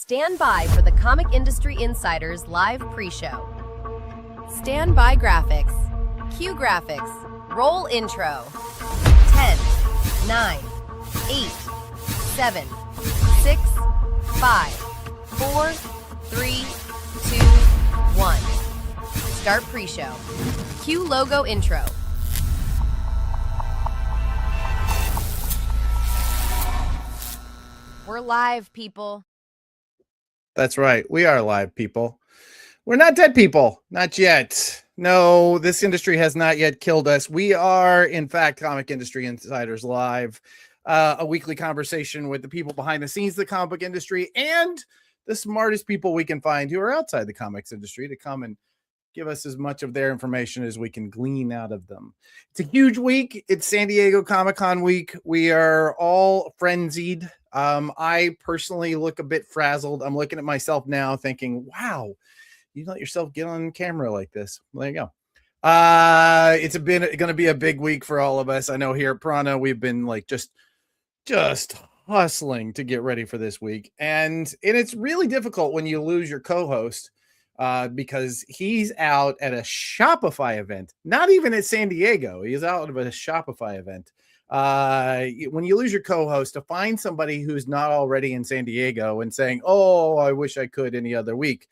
Stand by for the Comic Industry Insider's live pre-show. Stand by graphics. Cue graphics. Roll intro. 10, 9, 8, 7, 6, 5, 4, 3, 2, 1. Start pre-show. Cue logo intro. We're live, people. That's right. We are live, people. We're not dead people. Not yet. No, this industry has not yet killed us. We are, in fact, Comic Industry Insiders Live, a weekly conversation with the people behind the scenes of the comic book industry and the smartest people we can find who are outside the comics industry to come and give us as much of their information as we can glean out of them. It's a huge week. It's San Diego Comic-Con week. We are all frenzied. I personally look a bit frazzled. I'm looking at myself now thinking, wow, you let yourself get on camera like this. Well, there you go. It's going to be a big week for all of us. I know here at Prana, we've been like just hustling to get ready for this week. And it's really difficult when you lose your co-host because he's out at a Shopify event, not even at San Diego. He's out at a Shopify event. When you lose your co-host, to find somebody who's not already in San Diego and saying, oh, I wish I could any other week.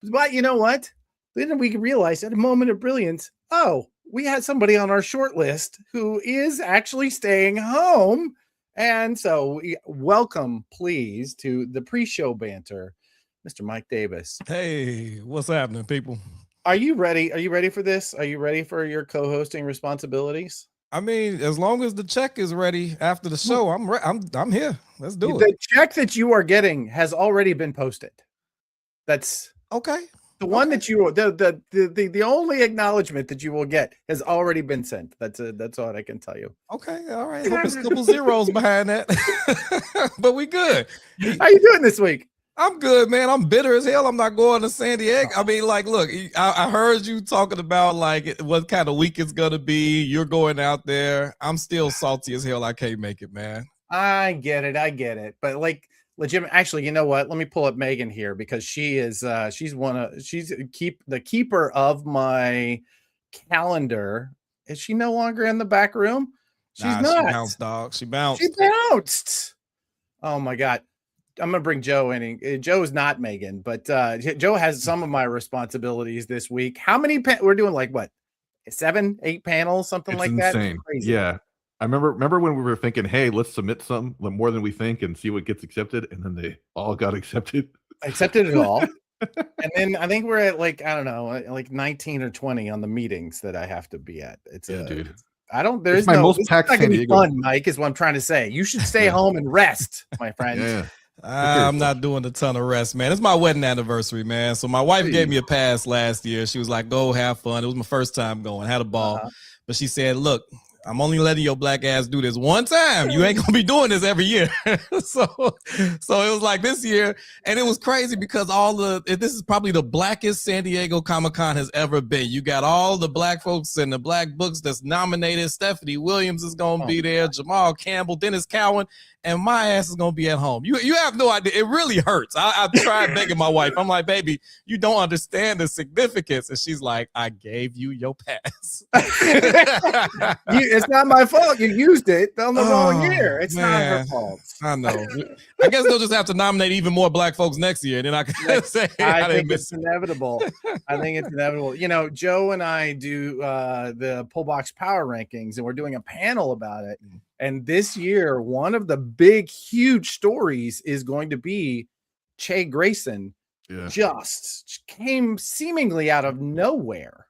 But you know what? Then we realized at a moment of brilliance, oh, we had somebody on our short list who is actually staying home. And so welcome, please, to the pre-show banter, Mr. Mike Davis. Hey, what's happening, people? Are you ready? Are you ready for this? Are you ready for your co-hosting responsibilities? I mean, as long as the check is ready after the show, I'm here. Let's do it. The check that you are getting has already been posted. That's okay. The one that you the only acknowledgement that you will get has already been sent. That's all I can tell you. Okay, all right. Hope there's a couple zeros behind that, but we good. How you doing this week? I'm good, man. I'm bitter as hell. I'm not going to San Diego. I mean, like, look, I heard you talking about like what kind of week it's gonna be. You're going out there. I'm still salty as hell. I can't make it, man. I get it. But like, legit. Actually, you know what? Let me pull up Megan here because she is she's the keeper of my calendar. Is she no longer in the back room? She's not. She bounced, dog. She bounced. She bounced. Oh my God. I'm going to bring Joe in. Joe is not Megan, but Joe has some of my responsibilities this week. How many? We're doing like what? 7, 8 panels, something like that. Insane. Yeah. I remember when we were thinking, hey, let's submit something more than we think and see what gets accepted. And then they all got accepted. Accepted it all. And then I think we're at like, I don't know, like 19 or 20 on the meetings that I have to be at. Dude. There's my no, most this packed is not gonna San be Diego. fun, Mike, is what I'm trying to say. You should stay home and rest, my friend. Yeah. I'm not doing a ton of rest, man. It's my wedding anniversary, man. So my wife gave me a pass last year. She was like, go have fun. It was my first time going. Had a ball. But she said, look, I'm only letting your black ass do this one time. You ain't gonna be doing this every year. so it was like this year, and it was crazy because this is probably the blackest San Diego Comic-Con has ever been. You got all the black folks and the black books that's nominated. Stephanie Williams is gonna be there, Jamal Campbell, Dennis Cowan, and my ass is gonna be at home. You have no idea. It really hurts. I tried begging my wife. I'm like, baby, you don't understand the significance. And she's like, I gave you your pass. It's not my fault. You used it on the wrong year. It's not her fault. I know. I guess they'll just have to nominate even more black folks next year. Then I can say I think it's inevitable. You know, Joe and I do the Pull Box Power Rankings, and we're doing a panel about it. And this year, one of the big, huge stories is going to be Che Grayson. Just came seemingly out of nowhere.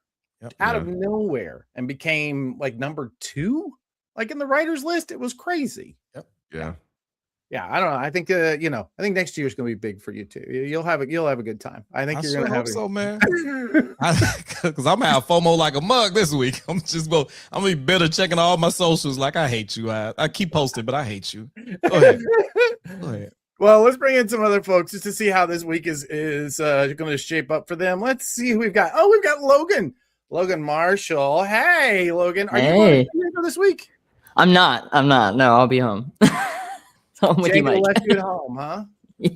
Of nowhere, and became like number 2, like in the writers list. It was crazy. Yeah. I don't know. I think I think next year's gonna be big for you too. You'll have a good time. I think you're gonna have so, man. Because I'm gonna have FOMO like a mug this week. I'm gonna be bitter, checking all my socials. Like, I hate you. I keep posting, but I hate you. Go ahead. Well, let's bring in some other folks just to see how this week is going to shape up for them. Let's see who we've got. Oh, we've got Logan Marshall. Hey, Logan. Are you going to this week? I'm not. No, I'll be home. So I'm with you, Mike. Left you at home, huh? Yeah.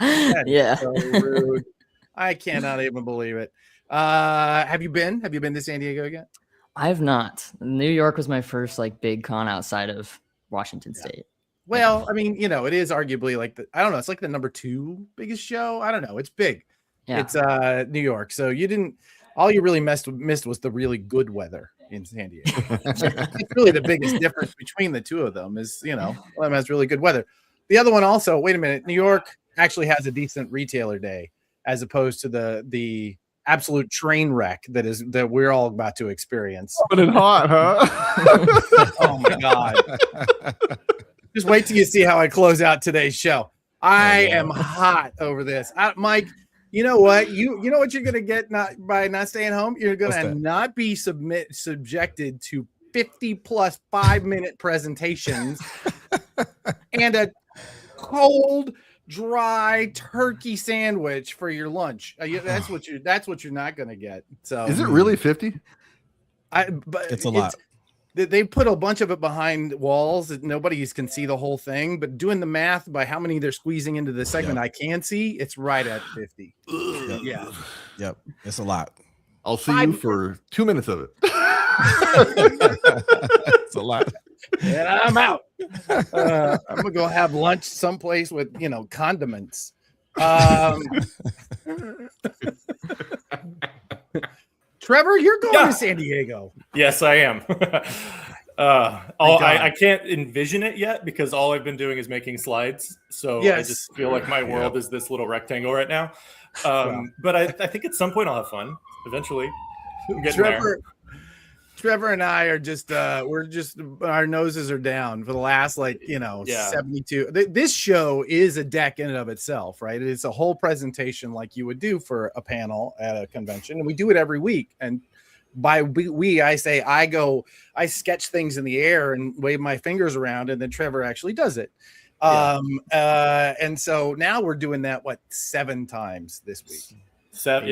That's Yeah. so rude. I cannot even believe it. Have you been to San Diego yet? I've not. New York was my first like big con outside of Washington State. Well, I mean, it is arguably like I don't know, it's like the number 2 biggest show. I don't know. It's big. Yeah. It's New York. So all you really missed was the really good weather in San Diego. It's really the biggest difference between the two of them is, one of them has really good weather. The other one also, wait a minute, New York actually has a decent retailer day as opposed to the absolute train wreck that we're all about to experience. But it's hot, huh? Oh my God. Just wait till you see how I close out today's show. I am hot over this. Mike, you know what? You know what you're going to get by not staying home? You're going to not be subjected to 50 plus 5-minute presentations and a cold, dry turkey sandwich for your lunch. That's what you're not going to get. So is it really 50? But it's a lot. They put a bunch of it behind walls that nobody can see the whole thing, but doing the math by how many they're squeezing into the segment I can see, it's right at 50. Yeah. Yep. It's a lot. I'll see you for 2 minutes of it. It's a lot. And I'm out. I'm gonna go have lunch someplace with condiments. Trevor, you're going to San Diego. Yes, I am. I can't envision it yet because all I've been doing is making slides. So I just feel like my world is this little rectangle right now. But I think at some point I'll have fun eventually. Trevor and I are just our noses are down for the last 72. This show is a deck in and of itself, right? It's a whole presentation like you would do for a panel at a convention, and we do it every week. And by I say I sketch things in the air and wave my fingers around, and then Trevor actually does it. And so now we're doing that 7 times this week. 7.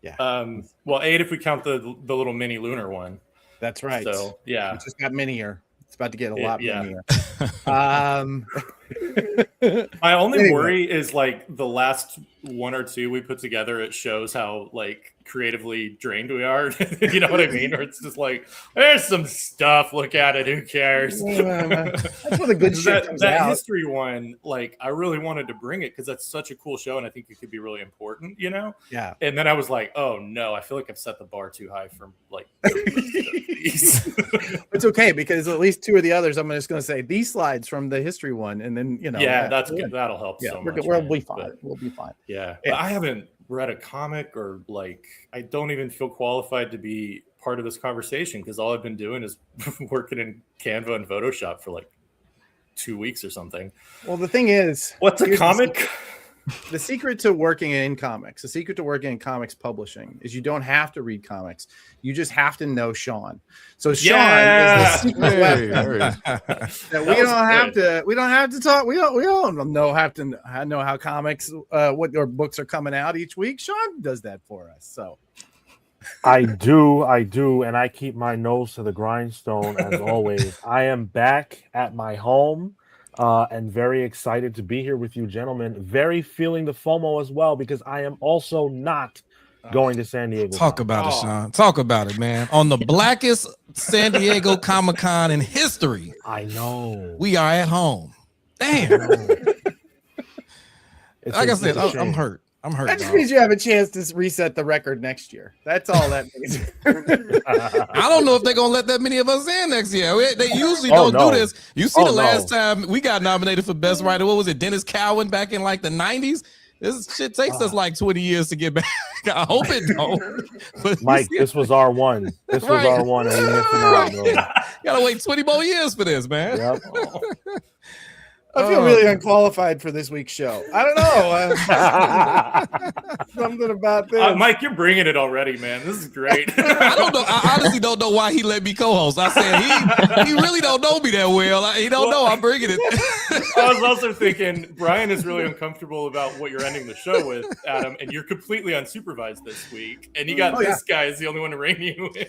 Yeah. Well, 8 if we count the little mini lunar one. That's right. So yeah, it just got minier. It's about to get a lot minier. My only worry is the last 1 or 2 we put together. It shows how creatively drained we are. You know what I mean? Or it's just there's some stuff. Look at it. Who cares? That's what the good shit comes that out. history one. I really wanted to bring it because that's such a cool show, and I think it could be really important. Yeah. And then I was like, oh no, I feel like I've set the bar too high for these. It's okay because at least 2 of the others, I'm just going to say these slides from the history one, and then that's good. That'll help so much. We'll be fine. We'll be fine. Yeah. But I haven't read a comic or I don't even feel qualified to be part of this conversation because all I've been doing is working in Canva and Photoshop for 2 weeks or something. Well, the thing is, what's a comic? The secret to working in comics, the secret to working in comics publishing is you don't have to read comics. You just have to know Sean. So Sean is the secret weapon that we don't have to talk. We don't have to know how comics, what your books are coming out each week. Sean does that for us. So I do, and I keep my nose to the grindstone as always. I am back at my home. And very excited to be here with you, gentlemen. Very feeling the FOMO as well because I am also not going to San Diego. Talk about it, Sean. Talk about it, man. On the blackest San Diego Comic-Con in history. I know. We are at home. Damn. Like I said, I'm hurt. That just means you have a chance to reset the record next year. That's all that means. I don't know if they're gonna let that many of us in next year. They usually don't do this. You see, the last time we got nominated for best writer, what was it? Dennis Cowan back in the 90s. This shit takes us 20 years to get back. I hope it don't. But Mike, this was our one. This was our one, and we missing out. Bro. Gotta wait 20 more years for this, man. Yep. I feel really unqualified for this week's show. I don't know. Something about this. Mike, you're bringing it already, man. This is great. I don't know. I honestly don't know why he let me co-host. I said he really don't know me that well. He don't know I'm bringing it. I was also thinking Brian is really uncomfortable about what you're ending the show with, Adam, and you're completely unsupervised this week. And you got this guy is the only one to rein you in.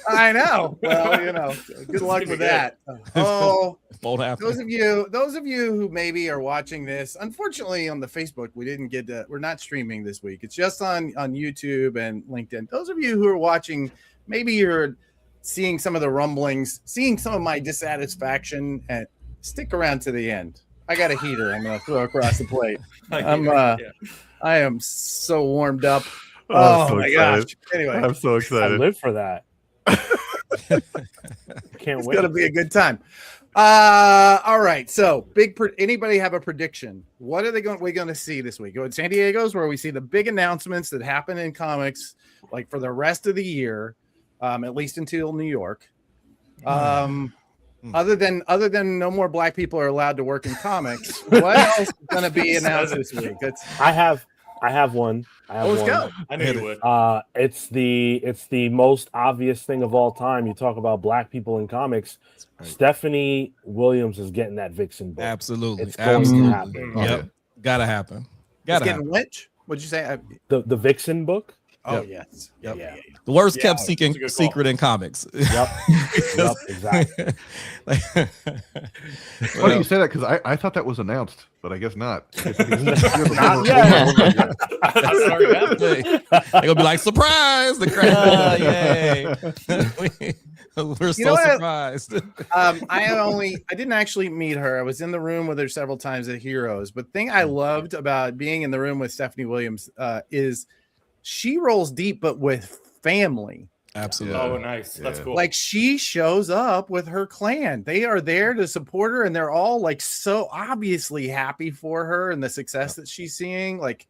I know. Well, good luck with that. Oh, won't happen. those of you you who maybe are watching this, unfortunately on the Facebook, we didn't get to, we're not streaming this week. It's just on YouTube and LinkedIn. Those of you who are watching, maybe you're seeing some of the rumblings, seeing some of my dissatisfaction, and stick around to the end. I got a heater I'm going to throw across the plate. I am so warmed up. Oh so my excited. gosh. Anyway, I'm so I excited. live for that. Can't it's wait. going to be a good time. All right. So, anybody have a prediction? What are we're going to see this week? Go to San Diego's, where we see the big announcements that happen in comics, like for the rest of the year, at least until New York. Other than no more black people are allowed to work in comics, what else is going to be announced this week? I have one. Let's go. I knew you would. It's the most obvious thing of all time. You talk about black people in comics. Right. Stephanie Williams is getting that Vixen book. Absolutely. It's going to happen. Yep. Gotta happen. It's getting which? What'd you say? The Vixen book. Oh, Yep. yes. Yep. Yeah. The worst kept that's a good call. secret in comics. Yep. Yep. Exactly. Why do you say that? Because I thought that was announced, but I guess not. Not yet. I'm sorry, man. They're gonna be like, surprise! The crowd, yay! We're so surprised. I didn't actually meet her. I was in the room with her several times at Heroes. But the thing I loved about being in the room with Stephanie Williams is she rolls deep, but with family. Absolutely. Oh, nice. That's cool. Like she shows up with her clan. They are there to support her, and they're all like so obviously happy for her and the success that she's seeing. Like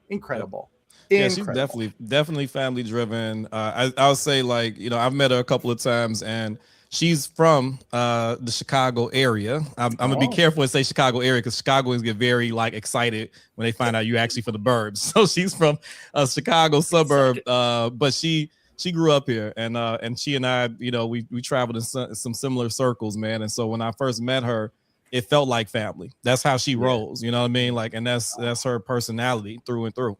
incredible. Yeah, she's definitely family driven. I'll say, like, you know, I've met her a couple of times, and she's from the Chicago area. I'm gonna be careful and say Chicago area, because Chicagoans get very like excited when they find out you actually from the burbs. So she's from a Chicago suburb, but she grew up here, and she and I, you know, we traveled in some similar circles, man. And so when I first met her, it felt like family. That's how she rolls, you know what I mean? Like, and that's her personality through and through.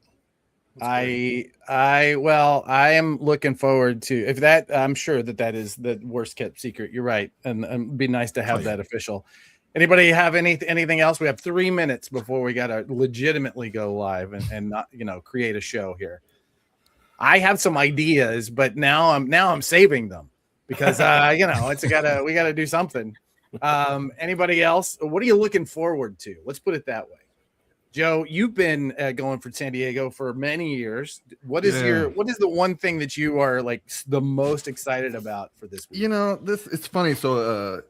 I am looking forward to, if that, I'm sure that is the worst kept secret. You're right. And it'd be nice to have that official. Anybody have anything else? We have 3 minutes before we got to legitimately go live and not, you know, create a show here. I have some ideas, but now I'm saving them because, you know, we gotta do something. Anybody else? What are you looking forward to? Let's put it that way. Joe, you've been going for San Diego for many years. What is the one thing that you are like the most excited about for this week? You know, it's funny. So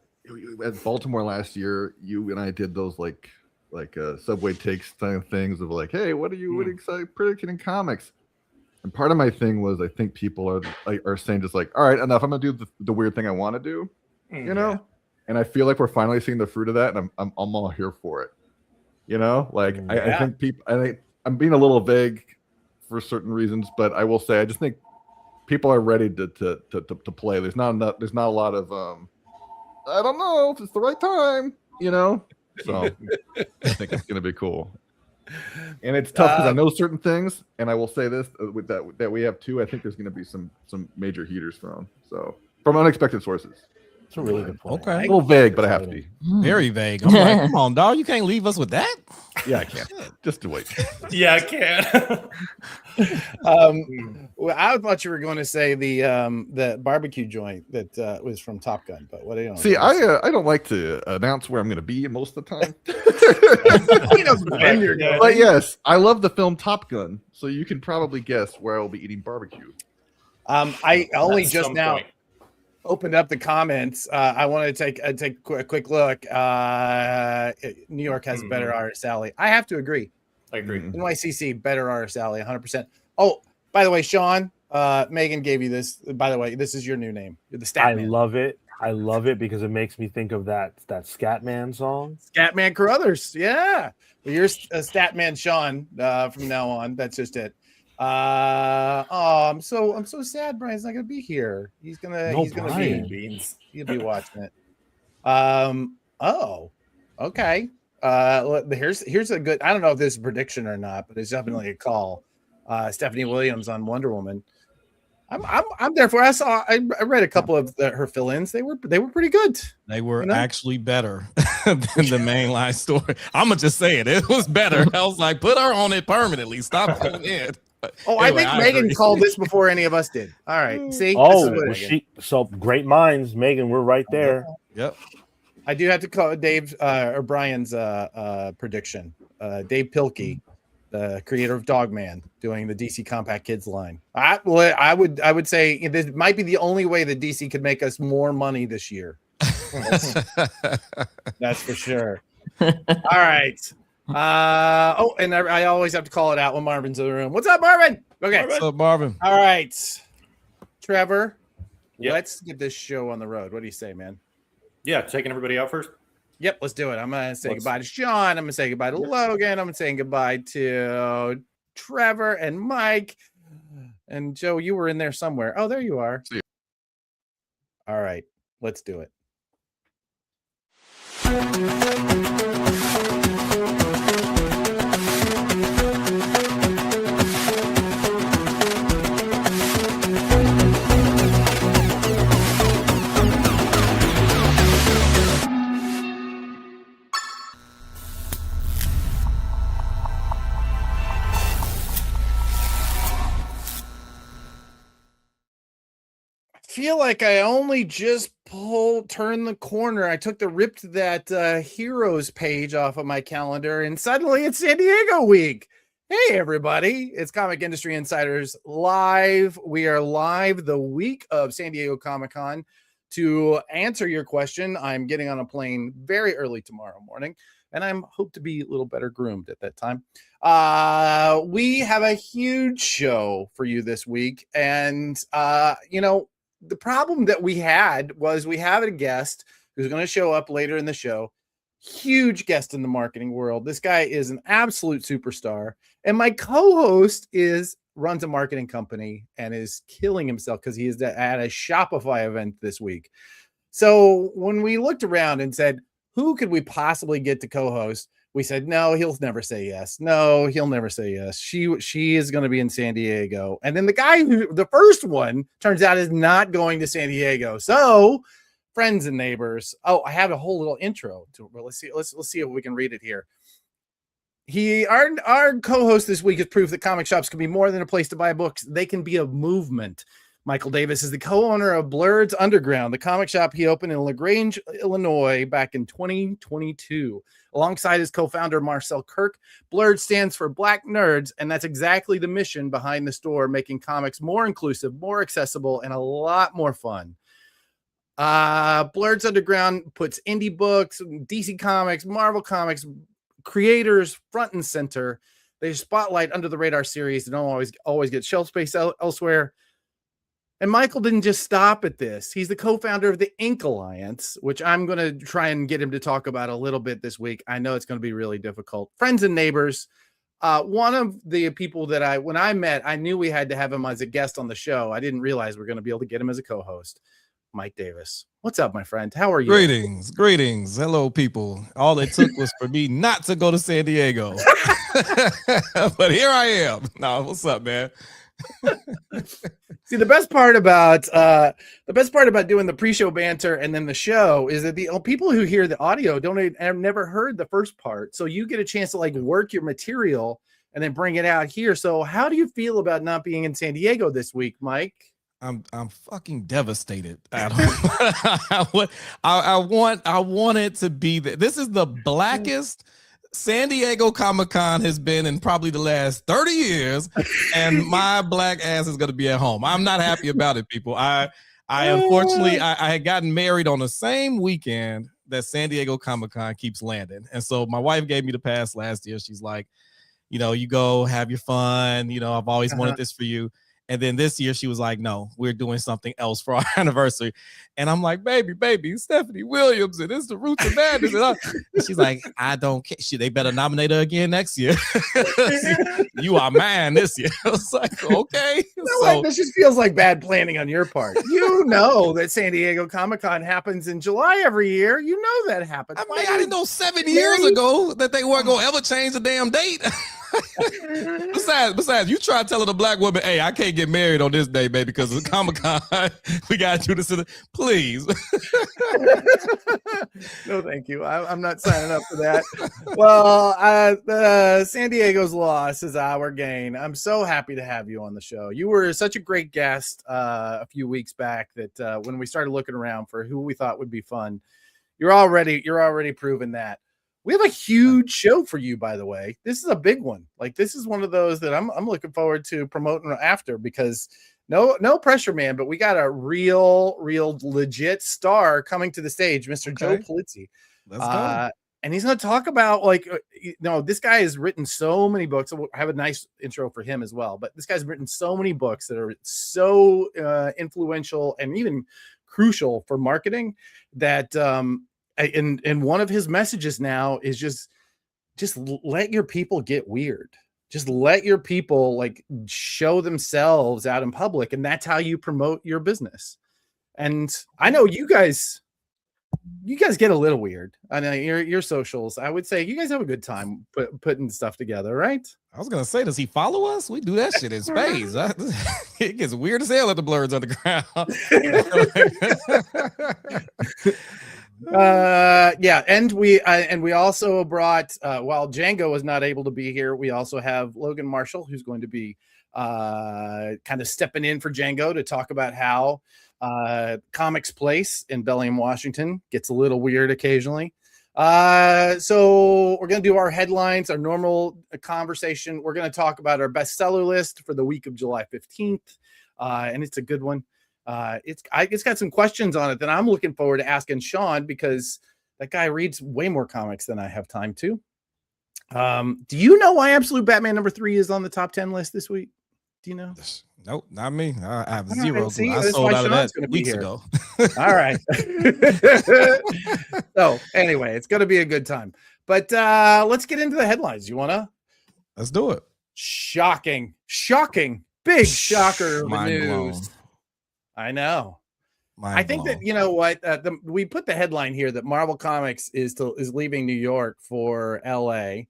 at Baltimore last year, you and I did those like subway takes things of like, hey, what are you excited predicting in comics? And part of my thing was, I think people are saying just like, all right, enough. I'm gonna do the weird thing I want to do, you know. And I feel like we're finally seeing the fruit of that, and I'm all here for it. You know, like I think I'm being a little vague for certain reasons, but I will say I just think people are ready to play. There's not a lot of I don't know if it's the right time, you know. So I think it's gonna be cool. And it's tough because I know certain things, and I will say this with that we have two. I think there's gonna be some major heaters from unexpected sources. It's a really good point. Okay. A little vague, but I have to be. Very vague. I'm like, come on, dog. You can't leave us with that. Yeah, I can. Just wait. Yeah, I can. Well, I thought you were going to say the barbecue joint that was from Top Gun, but what do you know? See, I don't like to announce where I'm going to be most of the time. He knows when you're going. But yes, I love the film Top Gun, so you can probably guess where I will be eating barbecue. I only At just some now point. opened up the comments. I want to take a quick look. New York has a better artist alley. I have to agree. I agree. NYCC better artist alley, 100%. Oh, by the way, Sean, Megan gave you this. By the way, this is your new name. You're the Statman. I love it because it makes me think of that Scatman song. Scatman Carruthers. Yeah. Well, you're Statman Sean from now on. That's just it. I'm so sad Brian's not gonna be here. He's gonna Brian. he'll be watching it. Okay. Here's a good, I don't know if this is a prediction or not, but it's definitely a call. Stephanie Williams on Wonder Woman. I'm there for. I read a couple of her fill-ins. They were pretty good. They were actually better than the mainline story. I'm gonna just say it. It was better. I was like, put her on it permanently. Stop filling in. Oh, anyway, I think Megan called this before any of us did. All right. See? So great minds, Megan. We're right there. Yep. I do have to call Dave or Brian's prediction. Dave Pilkey, the creator of Dogman, doing the DC Compact Kids line. I would say this might be the only way that DC could make us more money this year. That's for sure. All right. And I always have to call it out when Marvin's in the room. What's up, Marvin? Okay. What's up, Marvin? All right. Trevor, let's get this show on the road. What do you say, man? Yeah, taking everybody out first. Yep, let's do it. I'm going to say goodbye to Sean. I'm going to say goodbye to Logan. I'm saying goodbye to Trevor and Mike. And Joe, you were in there somewhere. Oh, there you are. See you. All right, let's do it. Feel like I only just turned the corner. I ripped that heroes page off of my calendar, and suddenly it's San Diego week. Hey everybody, it's Comic Industry Insiders live. We are live the week of San Diego Comic-Con. To answer your question, I'm getting on a plane very early tomorrow morning, and I'm hope to be a little better groomed at that time. We have a huge show for you this week, and the problem that we had was we have a guest who's going to show up later in the show. Huge guest in the marketing world. This guy is an absolute superstar. And my co-host runs a marketing company and is killing himself because he is at a Shopify event this week. So when we looked around and said, who could we possibly get to co-host? We said, no, he'll never say yes. No, he'll never say yes. She is going to be in San Diego. And then the first one turns out is not going to San Diego. So friends and neighbors. Oh, I have a whole little intro to it. Let's see if we can read it here. Our co-host this week has proof that comic shops can be more than a place to buy books. They can be a movement. Michael Davis is the co-owner of Blurred's Underground, the comic shop he opened in LaGrange, Illinois back in 2022. Alongside his co-founder, Marcel Kirk, Blurred stands for Black Nerds, and that's exactly the mission behind the store, making comics more inclusive, more accessible, and a lot more fun. Blurred's Underground puts indie books, DC Comics, Marvel Comics, creators front and center. They spotlight under the radar series that don't always get shelf space elsewhere. And Michael didn't just stop at this. He's the co-founder of the Ink Alliance, which I'm going to try and get him to talk about a little bit this week. I know it's going to be really difficult. Friends and neighbors. One of the people that when I met, I knew we had to have him as a guest on the show. I didn't realize we were going to be able to get him as a co-host. Mike Davis. What's up, my friend? How are you? Greetings. Hello, people. All it took was for me not to go to San Diego. But here I am. No, what's up, man? See, the best part about doing the pre-show banter and then the show is that the people who hear the audio have never heard the first part, so you get a chance to work your material and then bring it out here. So, how do you feel about not being in San Diego this week, Mike? I'm fucking devastated. I want it to be that this is the blackest San Diego Comic-Con has been in probably the last 30 years, and my black ass is going to be at home. I'm not happy about it, people. I unfortunately, I had gotten married on the same weekend that San Diego Comic-Con keeps landing. And so my wife gave me the pass last year. She's like, you go have your fun. I've always wanted this for you. And then this year she was like, no, we're doing something else for our anniversary. And I'm like, baby, Stephanie Williams, and it's the Roots of Madness. And she's like, I don't care. They better nominate her again next year. You are mine this year. I was like, okay. This just feels like bad planning on your part. You know that San Diego Comic-Con happens in July every year. You know that happens. I didn't know 7 years ago that they weren't going to ever change the damn date. Besides, you try telling a black woman, "Hey, I can't get married on this day, baby, because of Comic-Con. We got to do this." Please. No, thank you. I'm not signing up for that. Well, San Diego's loss is our gain. I'm so happy to have you on the show. You were such a great guest a few weeks back that when we started looking around for who we thought would be fun, you're already proven that. We have a huge show for you, by the way. This is a big one. Like, this is one of those that I'm looking forward to promoting after, because no pressure, man, but we got a real legit star coming to the stage, Mr. Joe Pulizzi. Let's go. And he's going to talk about, like, this guy has written so many books. I have a nice intro for him as well, but this guy's written so many books that are so influential and even crucial for marketing that and one of his messages now is just let your people get weird. Just let your people, like, show themselves out in public, and that's how you promote your business. And I know you guys get a little weird. I know your socials. I would say you guys have a good time putting stuff together, right? I was gonna say, does he follow us? We do that shit in space. It gets weird as hell at the Blurs Underground. And we also brought while Django was not able to be here, we also have Logan Marshall, who's going to be kind of stepping in for Django to talk about how Comics Place in Bellingham, Washington gets a little weird occasionally. So we're going to do our headlines, our normal conversation. We're going to talk about our bestseller list for the week of July 15th. And it's a good one. It's got some questions on it that I'm looking forward to asking Sean, because that guy reads way more comics than I have time to. Do you know why Absolute Batman #3 is on the top 10 list this week? Do you know? Nope, not me. I have All zero. right, see, I that's sold why out of Sean's that gonna be weeks here. ago. All right. So anyway, it's going to be a good time. But let's get into the headlines. You want to? Let's do it. Shocking, big shocker of the Mind news. blown. I know. Mind I think blown. that, you know what, we put the headline here that Marvel Comics is leaving New York for LA,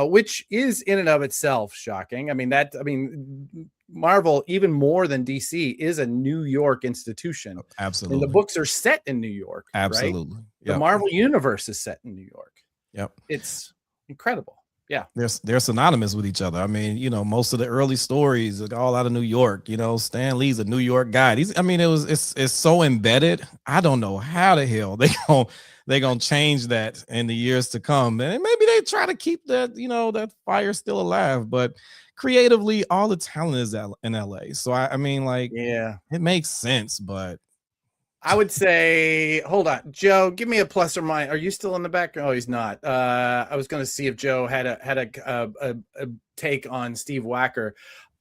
which is in and of itself shocking. I mean, Marvel, even more than DC, is a New York institution. Absolutely. And the books are set in New York. Absolutely. Right? The Marvel universe is set in New York. Yep. It's incredible. Yeah. They're synonymous with each other. I mean, most of the early stories are all out of New York. Stan Lee's a New York guy. It's so embedded. I don't know how the hell they're gonna change that in the years to come. And maybe they try to keep that, that fire still alive, but creatively all the talent is in LA. So it makes sense, but I would say, hold on, Joe, give me a plus or minus. Are you still in the back? Oh, he's not. I was going to see if Joe had a take on Steve Wacker.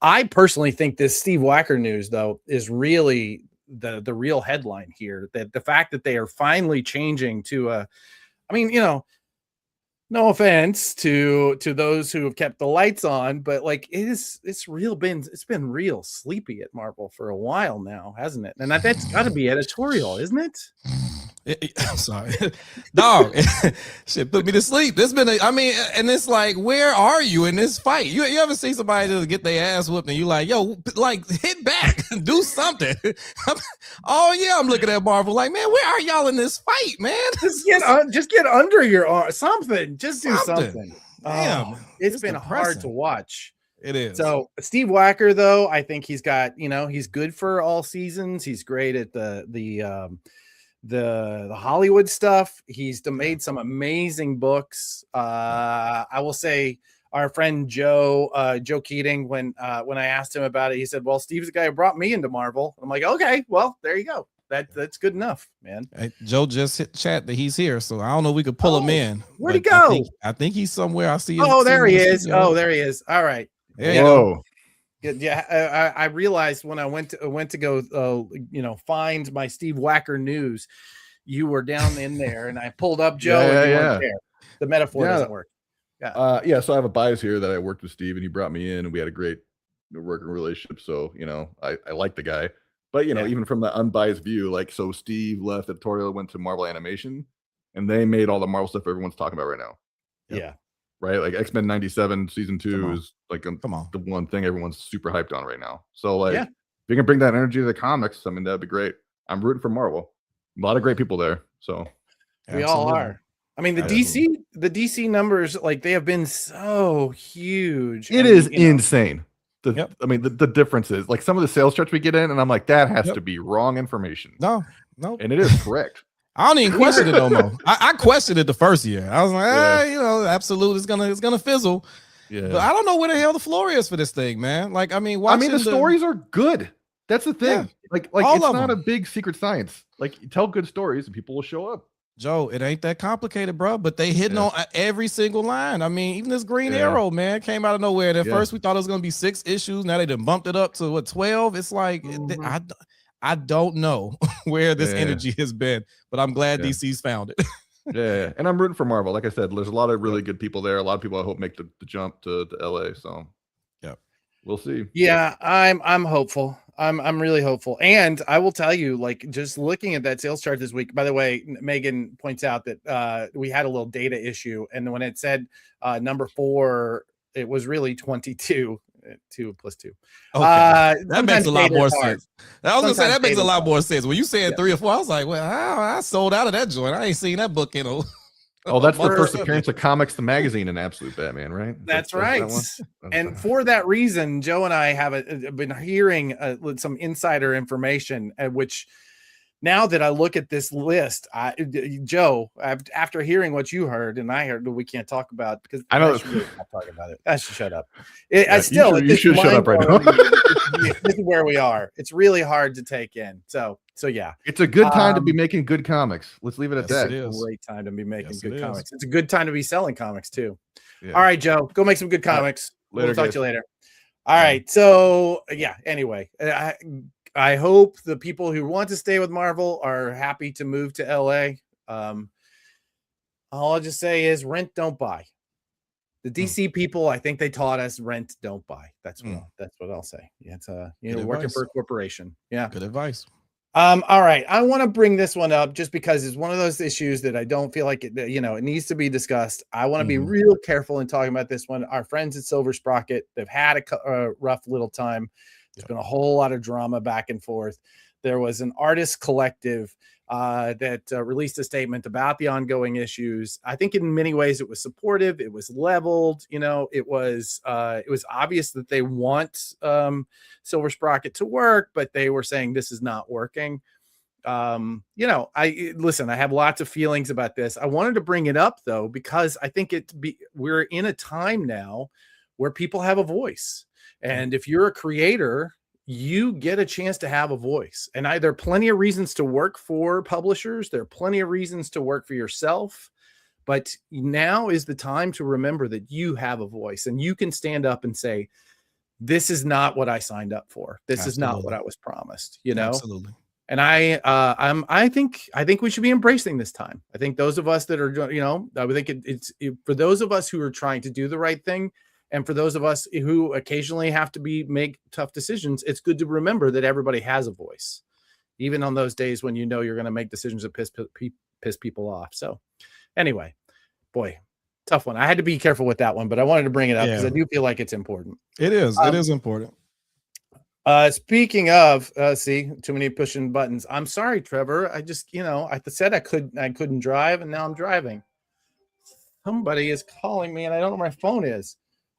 I personally think this Steve Wacker news, though, is really the real headline here. That the fact that they are finally changing to no offense to those who have kept the lights on, but like it's been real sleepy at Marvel for a while now, hasn't it? And that's got to be editorial, isn't it? I'm sorry, dog. Shit put me to sleep. And it's like, where are you in this fight? You ever see somebody just get their ass whooped and you like, yo, like hit back, do something? I'm looking at Marvel like, man, where are y'all in this fight, man? Just get under your arm, something. Just do something. Damn, it's been depressing. hard to watch. It is. So Steve Wacker, though, I think he's got, he's good for all seasons. He's great at the Hollywood stuff. He's made some amazing books. I will say our friend Joe Keating, when I asked him about it, he said, well, Steve's the guy who brought me into Marvel. I'm like, okay, well, there you go. That's good enough, man. Hey, Joe just hit chat that he's here, so I don't know if we could pull him in. Where'd he go? I think he's somewhere. I see. There he is. There he is. All right. There you go. Yeah, I realized when I went to go, find my Steve Wacker news, you were down in there, and I pulled up Joe. And you weren't there. The metaphor doesn't work. Yeah. So I have a bias here that I worked with Steve, and he brought me in, and we had a great working relationship. So I like the guy, but even from the unbiased view, like, so Steve left editorial, went to Marvel Animation, and they made all the Marvel stuff everyone's talking about right now. Yeah. right? Like X-Men 97 season 2 is like Come on. the one thing everyone's super hyped on right now. So like, Yeah. if you can bring that energy to the comics, I mean, that'd be great. I'm rooting for Marvel. A lot of great people there. So We all are. I mean, the DC numbers, like they have been so huge. It is insane. I mean, the difference is like some of the sales charts we get in, and I'm like, that has to be wrong information. No, and it is correct. I don't even question it no more. I questioned it the first year. I was like, you know, absolute, it's gonna fizzle. Yeah, but I don't know where the hell the floor is for this thing, man. Like, I mean, the stories are good. That's the thing. Yeah, like all it's of not them. a big secret science. Like, you tell good stories and people will show up. Joe, it ain't that complicated, bro. But they hitting on every single line. I mean, even this Green Arrow, man, came out of nowhere. And at first, we thought it was gonna be 6 issues. Now they done bumped it up to what, 12. It's like I don't know where this energy has been, but I'm glad DC's found it. Yeah, and I'm rooting for Marvel. Like I said, there's a lot of really good people there. A lot of people I hope make the jump to LA. So we'll see. Yeah, I'm hopeful. I'm really hopeful. And I will tell you, like, just looking at that sales chart this week, by the way, Megan points out that we had a little data issue. And when it said number 4, it was really 22. 2 plus 2. Okay. That makes a lot more sense. I was gonna say that makes a lot more sense. When you said 3 or 4, I was like, well, I sold out of that joint. I ain't seen that book in a Oh, that's the first appearance of Comics the Magazine in Absolute Batman, right? That's right. And for that reason, Joe and I have been hearing some insider information, which now that I look at this list, Joe, after hearing what you heard and I heard, we can't talk about because I know not talking about it. I should shut up. You should shut up right now. This is where we are. It's really hard to take in. So yeah, it's a good time to be making good comics. Let's leave it at that. It is a great time to be making good comics. It's a good time to be selling comics too. Yeah. All right, Joe, go make some good comics. Later, we'll talk to you later. All right. So yeah. Anyway, I hope the people who want to stay with Marvel are happy to move to LA. All I'll just say is rent, don't buy. The DC people, I think they taught us rent, don't buy. That's what I'll say. Yeah, it's working for a corporation. Yeah, good advice. All right, I want to bring this one up just because it's one of those issues that I don't feel like it needs to be discussed. I want to be real careful in talking about this one. Our friends at Silver Sprocket, they've had a rough little time. There's been a whole lot of drama back and forth. There was an artist collective that released a statement about the ongoing issues. I think in many ways it was supportive. It was leveled. It was obvious that they want Silver Sprocket to work, but they were saying this is not working. I have lots of feelings about this. I wanted to bring it up though because I think we're in a time now where people have a voice. And if you're a creator, you get a chance to have a voice. And there are plenty of reasons to work for publishers. There are plenty of reasons to work for yourself. But now is the time to remember that you have a voice and you can stand up and say, this is not what I signed up for. This is not what I was promised, Absolutely. And I think we should be embracing this time. I think those of us that are, I would think it's for those of us who are trying to do the right thing. And for those of us who occasionally have to make tough decisions, it's good to remember that everybody has a voice, even on those days when you're going to make decisions that piss people off. So anyway, boy, tough one. I had to be careful with that one, but I wanted to bring it up because I do feel like it's important. It is. It is important. Speaking of, see, too many pushing buttons. I'm sorry, Trevor. I just, I said I couldn't drive, and now I'm driving. Somebody is calling me, and I don't know where my phone is.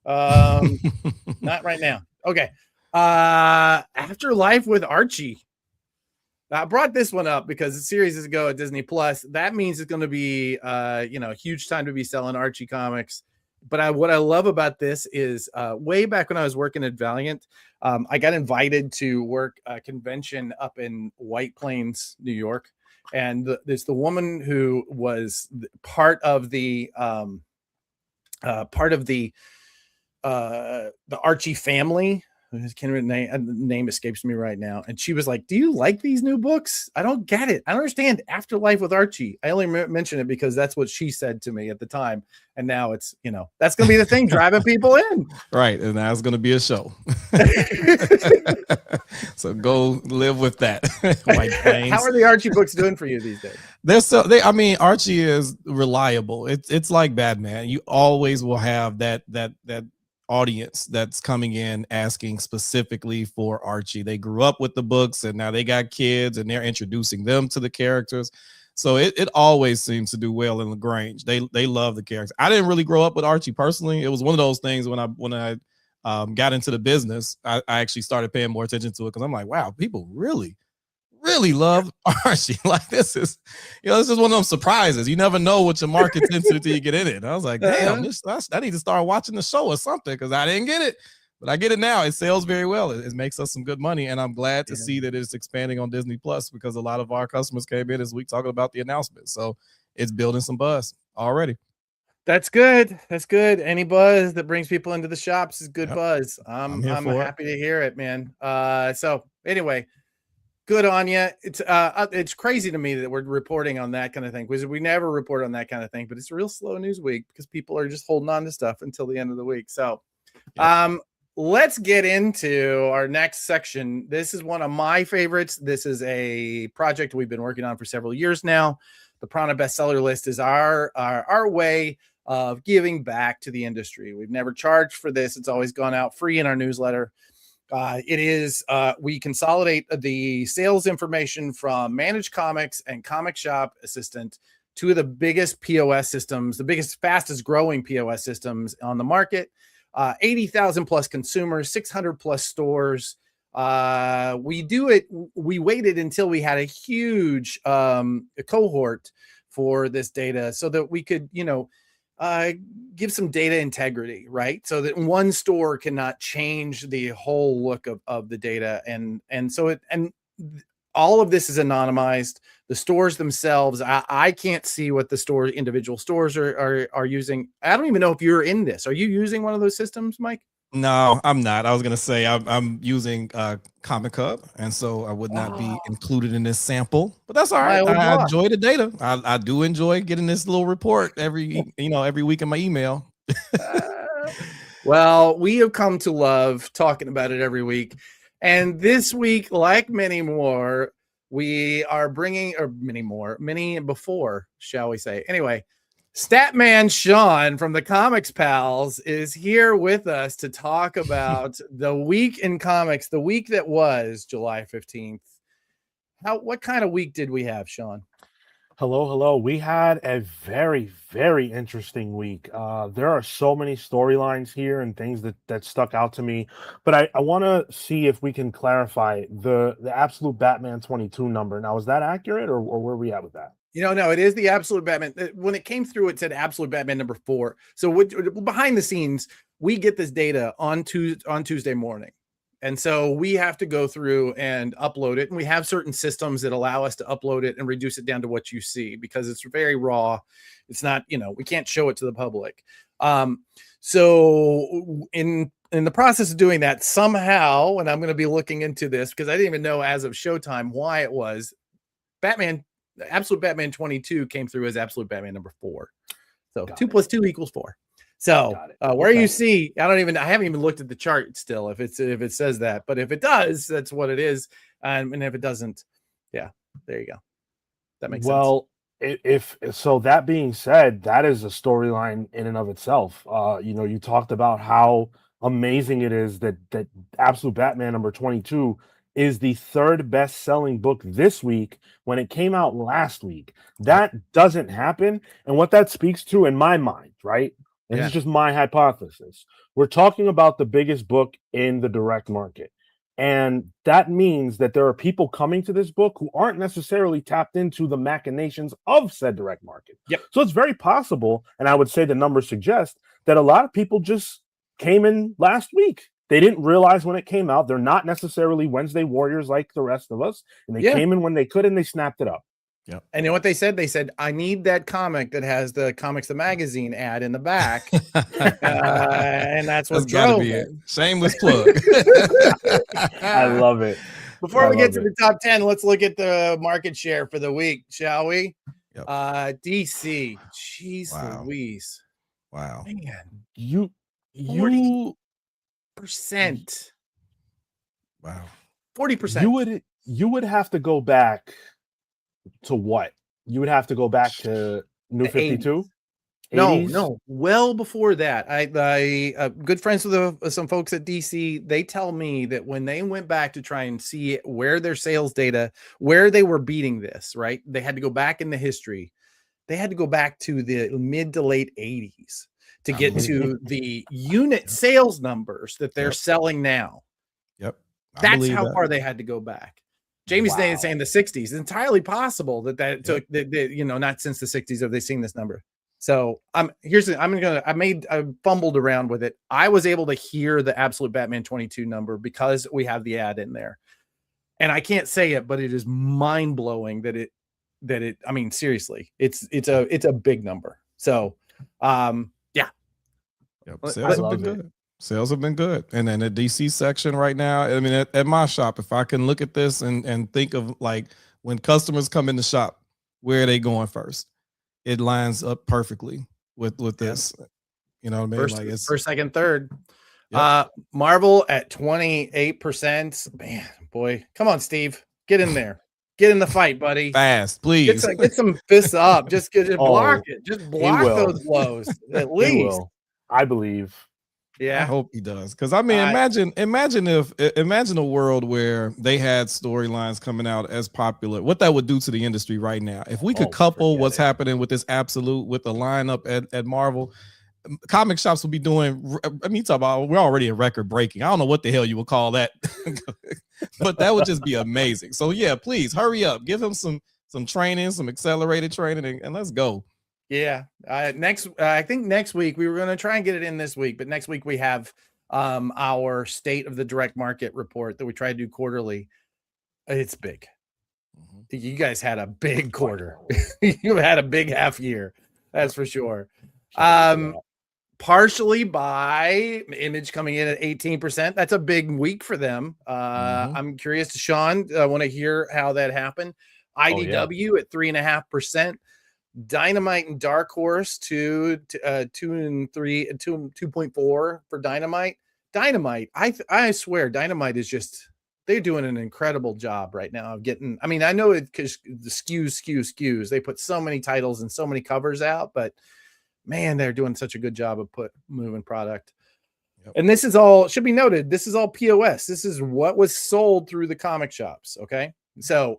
Not right now. Okay. Afterlife with Archie. I brought this one up because the series is ago at Disney Plus. That means it's going to be a huge time to be selling Archie comics. But what I love about this is way back when I was working at Valiant, I got invited to work a convention up in White Plains, New York. And there's the woman who was part of the Archie family, name escapes me right now, and she was like, "Do you like these new books? I don't get it. I don't understand Afterlife with Archie." I only mention it because that's what she said to me at the time, and now it's that's going to be the thing driving people in, right? And that's going to be a show. So go live with that. White Plains. How are the Archie books doing for you these days? I mean, Archie is reliable. It's like Batman. You always will have that audience that's coming in asking specifically for Archie. They grew up with the books and now they got kids and they're introducing them to the characters. So it always seems to do well in LaGrange. They love the characters. I didn't really grow up with Archie personally. It was one of those things when I got into the business, I actually started paying more attention to it because I'm like, wow, people really love Archie. Like this is one of those surprises. You never know what your market's into until you get in it. And I was like, damn, I need to start watching the show or something because I didn't get it. But I get it now. It sells very well. It makes us some good money. And I'm glad to see that it's expanding on Disney Plus because a lot of our customers came in this week talking about the announcement. So it's building some buzz already. That's good. That's good. Any buzz that brings people into the shops is good buzz. I'm happy to hear it, man. So anyway, good on you. It's crazy to me that we're reporting on that kind of thing because we never report on that kind of thing, but it's a real slow news week because people are just holding on to stuff until the end of the week. So let's get into our next section. This is one of my favorites. This is a project we've been working on for several years now. The Prana bestseller list is our way of giving back to the industry. We've never charged for this. It's always gone out free in our newsletter. We consolidate the sales information from Managed Comics and Comic Shop Assistant, two of the biggest POS systems, the biggest, fastest growing POS systems on the market. 80,000 plus consumers, 600 plus stores. We waited until we had a huge cohort for this data so that we could, give some data integrity, right? So that one store cannot change the whole look of the data. And so all of this is anonymized. The stores themselves, I can't see what the individual stores are using. I don't even know if you're in this. Are you using one of those systems, Mike? No, I'm not. I was gonna say I'm using Comic Hub, and so I would not be included in this sample. But that's all right. I enjoy the data. I do enjoy getting this little report every week in my email. Well, we have come to love talking about it every week, and this week, like many more, we are bringing many before, shall we say? Anyway. Statman Sean from the Comics Pals is here with us to talk about the week in comics, the week that was July 15th. What kind of week did we have, Sean? Hello. We had a very, very interesting week. There are so many storylines here and things that stuck out to me, but I want to see if we can clarify the Absolute Batman 22 number. Now, is that accurate or where are we at with that? No, it is the Absolute Batman. When it came through, it said Absolute Batman number 4. So behind the scenes, we get this data on Tuesday morning. And so we have to go through and upload it. And we have certain systems that allow us to upload it and reduce it down to what you see because it's very raw. It's not, we can't show it to the public. So in the process of doing that, somehow, and I'm going to be looking into this because I didn't even know as of Showtime why it was Absolute Batman 22 came through as Absolute Batman number 4. So 2 plus 2 equals 4. So where you see, I haven't even looked at the chart still if it says that, but if it does, that's what it is. And if it doesn't, there you go. That makes sense. Well, if so, that being said, that is a storyline in and of itself. You talked about how amazing it is that Absolute Batman number 22 is the third best-selling book this week when it came out last week. That doesn't happen. And what that speaks to in my mind, right? And this is just my hypothesis. We're talking about the biggest book in the direct market. And that means that there are people coming to this book who aren't necessarily tapped into the machinations of said direct market. Yep. So it's very possible, and I would say the numbers suggest, that a lot of people just came in last week. They didn't realize when it came out. They're not necessarily Wednesday warriors like the rest of us. And they came in when they could and they snapped it up. Yep. And you know what they said? They said, I need that comic that has the Comics the Magazine ad in the back. And that's what gotta drove be it. Shameless plug. I love it. Before I we get love to it. the top 10, let's look at the market share for the week, shall we? Yep. DC. Jeez Wow. Louise. Wow. Man, You 40%. Wow. 40%. You would have to go back to what? You would have to go back to New The 52? No, well before that. I good friends with some folks at DC. They tell me that when they went back to try and see where their sales data, where they were beating this, right? They had to go back in the history. They had to go back to the mid to late 80s to get to the unit sales numbers that they're selling now. Yep. That's how far they had to go back. Jamie's saying the 60s. It's entirely possible that took not since the 60s have they seen this number. So I fumbled around with it. I was able to hear the absolute Batman 22 number because we have the ad in there. And I can't say it, but it is mind-blowing that it I mean, seriously, it's a big number. So Yep. Sales have been good. Sales have been good. And then the DC section right now, I mean, at my shop, if I can look at this and think of like when customers come in the shop, where are they going first? It lines up perfectly with this. You know what I mean? First, like it's first, second, third. Yep. Marvel at 28%. Man, boy. Come on, Steve. Get in there. Get in the fight, buddy. Fast, please. Get some fists up. Just block it. Just block will. those blows. At He least. will. I believe. Yeah. I hope he does. Because I mean, imagine a world where they had storylines coming out as popular. What that would do to the industry right now. If we could couple what's happening with this absolute with the lineup at Marvel, comic shops will be doing. I mean, talk about we're already a record breaking. I don't know what the hell you would call that, but that would just be amazing. So yeah, please hurry up. Give him some training, some accelerated training, and let's go. Yeah. I think next week we were going to try and get it in this week, but next week we have our state of the direct market report that we try to do quarterly. It's big. You guys had a big quarter. You had a big half year. That's for sure. Partially by Image coming in at 18%. That's a big week for them. I'm curious, Sean, I want to hear how that happened. IDW at 3.5%. Dynamite and Dark Horse 2 and 3 and 2.4 for Dynamite. I swear Dynamite is just they're doing an incredible job right now of getting. I mean, I know it because the skews. They put so many titles and so many covers out, but man, they're doing such a good job of moving product. Yep. And this is all should be noted. This is all POS. This is what was sold through the comic shops. Okay, so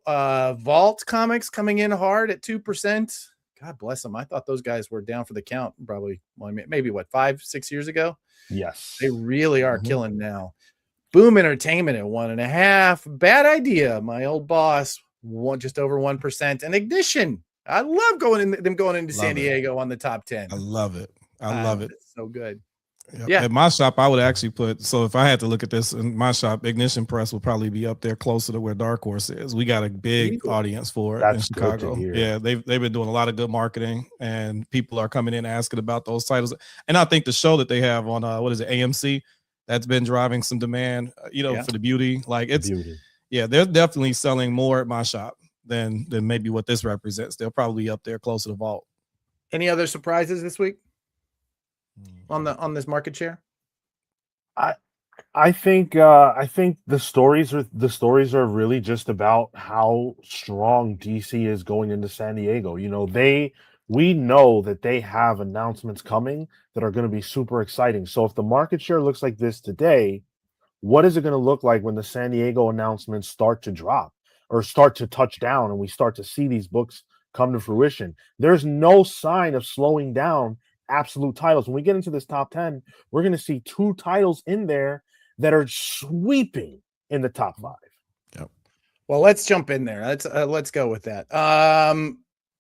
Vault Comics coming in hard at 2%. God bless them. I thought those guys were down for the count probably, maybe 5-6 years ago. Yes. They really are killing now. Boom Entertainment at 1.5%. Bad Idea. My old boss, just over 1%. And Ignition. I love going into San Diego on the top 10. I love it. I love it. It's so good. Yep. Yeah. At my shop, I would actually put, so if I had to look at this in my shop, Ignition Press will probably be up there closer to where Dark Horse is. We got a big audience for it in Chicago. Yeah, they've been doing a lot of good marketing and people are coming in asking about those titles. And I think the show that they have on AMC, that's been driving some demand, for the beauty. Like it's they're definitely selling more at my shop than maybe what this represents. They'll probably be up there closer to Vault. Any other surprises this week? On this market share, I think the stories are really just about how strong DC is going into San Diego. We know that they have announcements coming that are going to be super exciting. So if the market share looks like this today, what is it going to look like when the San Diego announcements start to drop or start to touch down and we start to see these books come to fruition? There's no sign of slowing down absolute titles. When we get into this top 10, we're going to see 2 titles in there that are sweeping in the top 5. Yep. Well, let's jump in there. Let's go with that.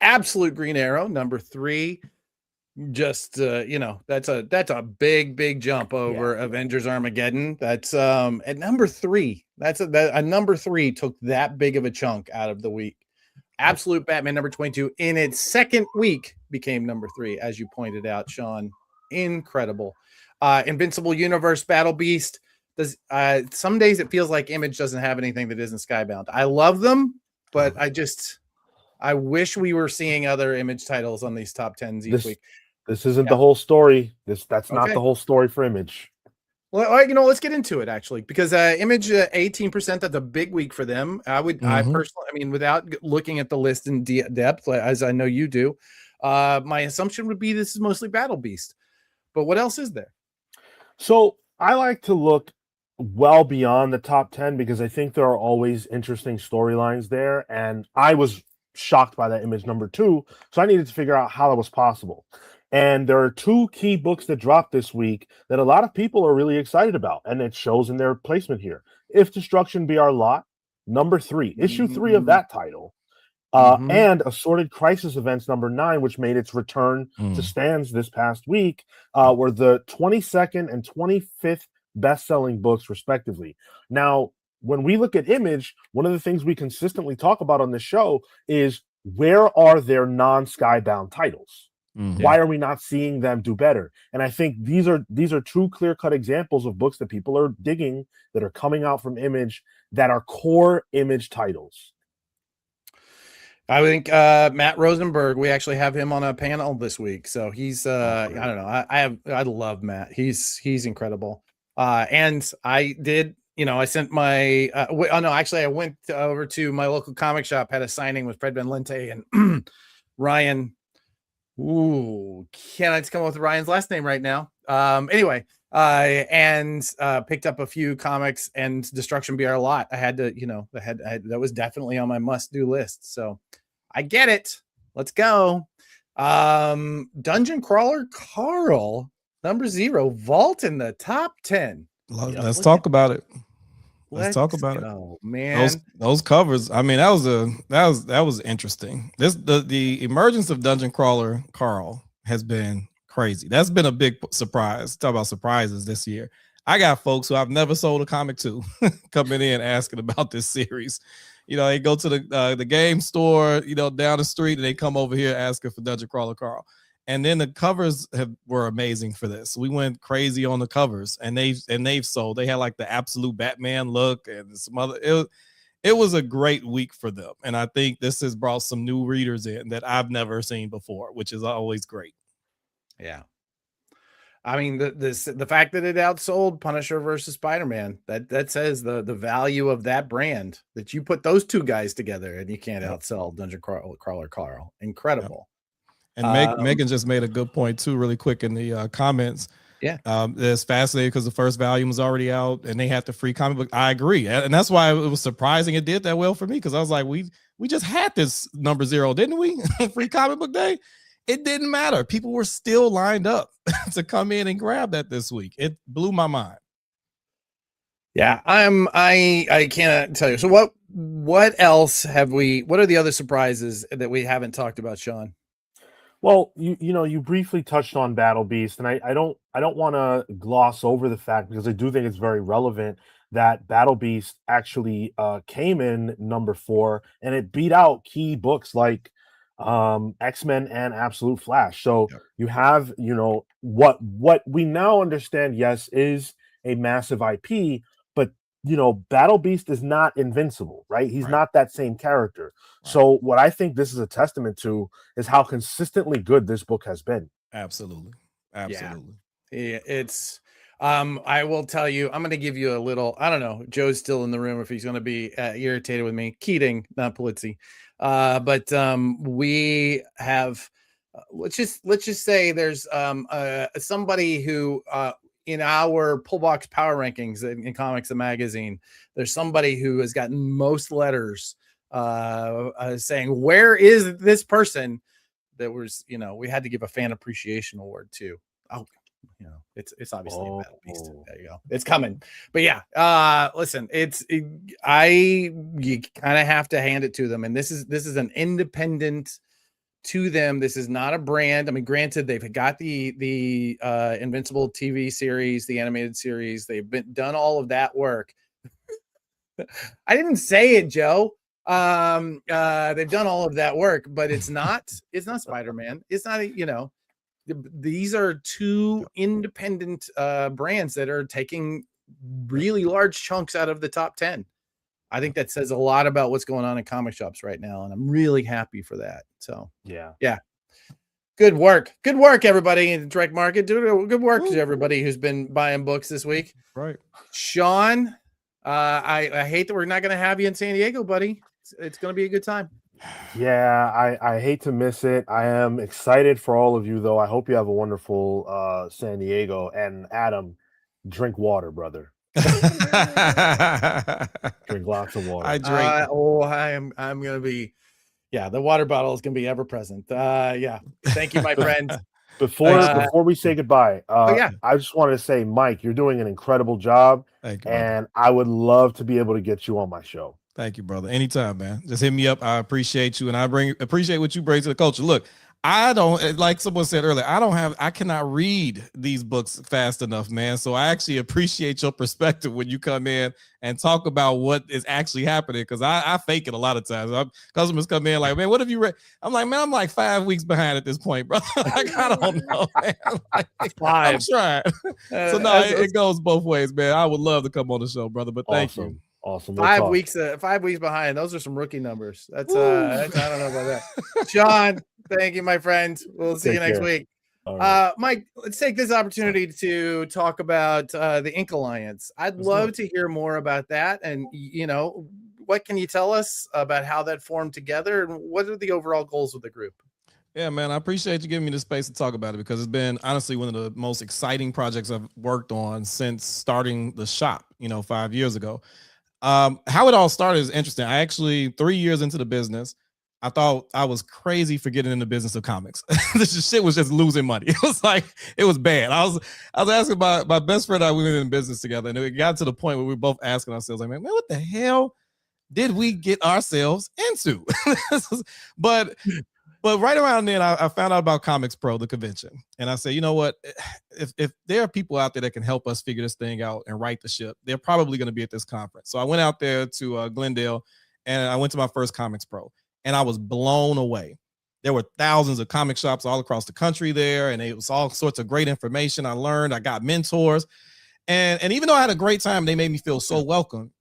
Absolute Green Arrow, number 3. Just that's a big jump over Avengers Armageddon. That's at number 3. That's a number 3 took that big of a chunk out of the week. Absolute Batman number 22 in its second week became number 3, as you pointed out, Sean. Incredible. Invincible Universe Battle Beast. Does some days it feels like Image doesn't have anything that isn't Skybound. I love them, but I wish we were seeing other Image titles on these top 10s each week. This isn't the whole story. That's not Okay. the whole story for Image. Well, all right, let's get into it actually, because Image 18%. That's a big week for them. I personally, I mean, without looking at the list in depth, as I know you do, my assumption would be this is mostly Battle Beast. But what else is there? So I like to look well beyond the top 10 because I think there are always interesting storylines there. And I was shocked by that Image number 2. So I needed to figure out how that was possible. And there are 2 key books that dropped this week that a lot of people are really excited about. And it shows in their placement here. If Destruction Be Our Lot, number 3, issue 3 of that title. And Assorted Crisis Events number 9, which made its return to stands this past week, were the 22nd and 25th best-selling books, respectively. Now, when we look at Image, one of the things we consistently talk about on this show is where are their non-Skybound titles? Why are we not seeing them do better? And I think these are 2 clear-cut examples of books that people are digging, that are coming out from Image, that are core Image titles. I think Matt Rosenberg, we actually have him on a panel this week. So he's I don't know. I love Matt. He's incredible. And I did, I sent my I went over to my local comic shop, had a signing with Fred Van Lente and Ryan. Ooh, can't I just come up with Ryan's last name right now? Anyway, and picked up a few comics, and Destruction Be Our Lot. I had to, that was definitely on my must-do list. So I get it. Let's go. Dungeon Crawler Carl, number 0, vault in the top 10. Let's talk about it. Let's talk about it. Oh man, those covers. I mean, that was interesting. The emergence of Dungeon Crawler Carl has been crazy. That's been a big surprise. Talk about surprises this year. I got folks who I've never sold a comic to coming in asking about this series. They go to the game store, down the street, and they come over here asking for Dungeon Crawler Carl. And then the covers were amazing for this. We went crazy on the covers, and they've sold. They had like the absolute Batman look and some other. It was a great week for them, and I think this has brought some new readers in that I've never seen before, which is always great. Yeah, I mean the fact that it outsold Punisher versus Spider-Man, that says the value of that brand, that you put those 2 guys together and you can't outsell Dungeon Crawler Carl. Incredible. And Megan just made a good point too, really quick in the comments. Yeah, it's fascinating because the first volume was already out and they had the free comic book. I agree, and that's why it was surprising it did that well for me, because I was like, we just had this number 0, didn't we? Free comic book day. It didn't matter. People were still lined up to come in and grab that this week. It blew my mind. Yeah, I cannot tell you. So what else have we? What are the other surprises that we haven't talked about, Sean? Well, you briefly touched on Battle Beast, and I don't want to gloss over the fact, because I do think it's very relevant, that Battle Beast actually came in number 4, and it beat out key books like X-Men and Absolute Flash. So you have, what we now understand, yes, is a massive IP, but Battle Beast is not invincible, right? He's not that same character. Right. So what I think this is a testament to is how consistently good this book has been. Absolutely. Yeah, it's I will tell you, I'm going to give you a little, I don't know, Joe's still in the room if he's going to be irritated with me. Keating, not Pulizzi. But we have, let's just say there's somebody who in our Pullbox Power Rankings in Comics, the magazine, there's somebody who has gotten most letters saying, where is this person? That was, we had to give a fan appreciation award to. Oh, it's obviously a Battle Beast. There you go. It's coming. But yeah, listen, you kind of have to hand it to them. And this is an independent to them. This is not a brand. I mean, granted, they've got the Invincible TV series, the animated series. They've done all of that work. I didn't say it, Joe. They've done all of that work, but it's not Spider-Man. It's not, these are two independent brands that are taking really large chunks out of the top 10. I think that says a lot about what's going on in comic shops right now, and I'm really happy for that. So yeah. Good work, everybody in the direct market. Good work to everybody who's been buying books this week. Right, Sean. I hate that we're not going to have you in San Diego, buddy. It's going to be a good time. Yeah, I hate to miss it. I am excited for all of you, though. I hope you have a wonderful San Diego. And Adam, drink water, brother. Drink lots of water. I drink. I'm going to be. Yeah, the water bottle is going to be ever present. Yeah, thank you, my friend. Before we say goodbye, yeah. I just wanted to say, Mike, you're doing an incredible job, Thank you, and I would love to be able to get you on my show. Thank you, brother. Anytime, man. Just hit me up. I appreciate you, and appreciate what you bring to the culture. Look, I don't, like someone said earlier, I cannot read these books fast enough, man. So I actually appreciate your perspective when you come in and talk about what is actually happening. Cause I fake it a lot of times. Customers come in like, man, what have you read? I'm like, man, I'm like 5 weeks behind at this point, bro. Like, I don't know, man. I'm trying. So no, it goes both ways, man. I would love to come on the show, brother, but thank you. Awesome. 5 weeks behind. Those are some rookie numbers. That's I don't know about that. Sean, thank you, my friend. We'll see you next week. Right. Mike, let's take this opportunity to talk about the Ink Alliance. I'd love to hear more about that. And, what can you tell us about how that formed together and what are the overall goals of the group? Yeah, man, I appreciate you giving me the space to talk about it because it's been honestly one of the most exciting projects I've worked on since starting the shop, 5 years ago. How it all started is interesting. I actually, 3 years into the business, I thought I was crazy for getting in the business of comics. This shit was just losing money. It was bad. I was asking my best friend and I, we were in business together, and it got to the point where we were both asking ourselves, like, man, what the hell did we get ourselves into? But right around then, I found out about Comics Pro, the convention. And I said, you know what? If there are people out there that can help us figure this thing out and right the ship, they're probably going to be at this conference. So I went out there to Glendale, and I went to my first Comics Pro, and I was blown away. There were thousands of comic shops all across the country there, and it was all sorts of great information I learned. I got mentors. And even though I had a great time, they made me feel so welcome.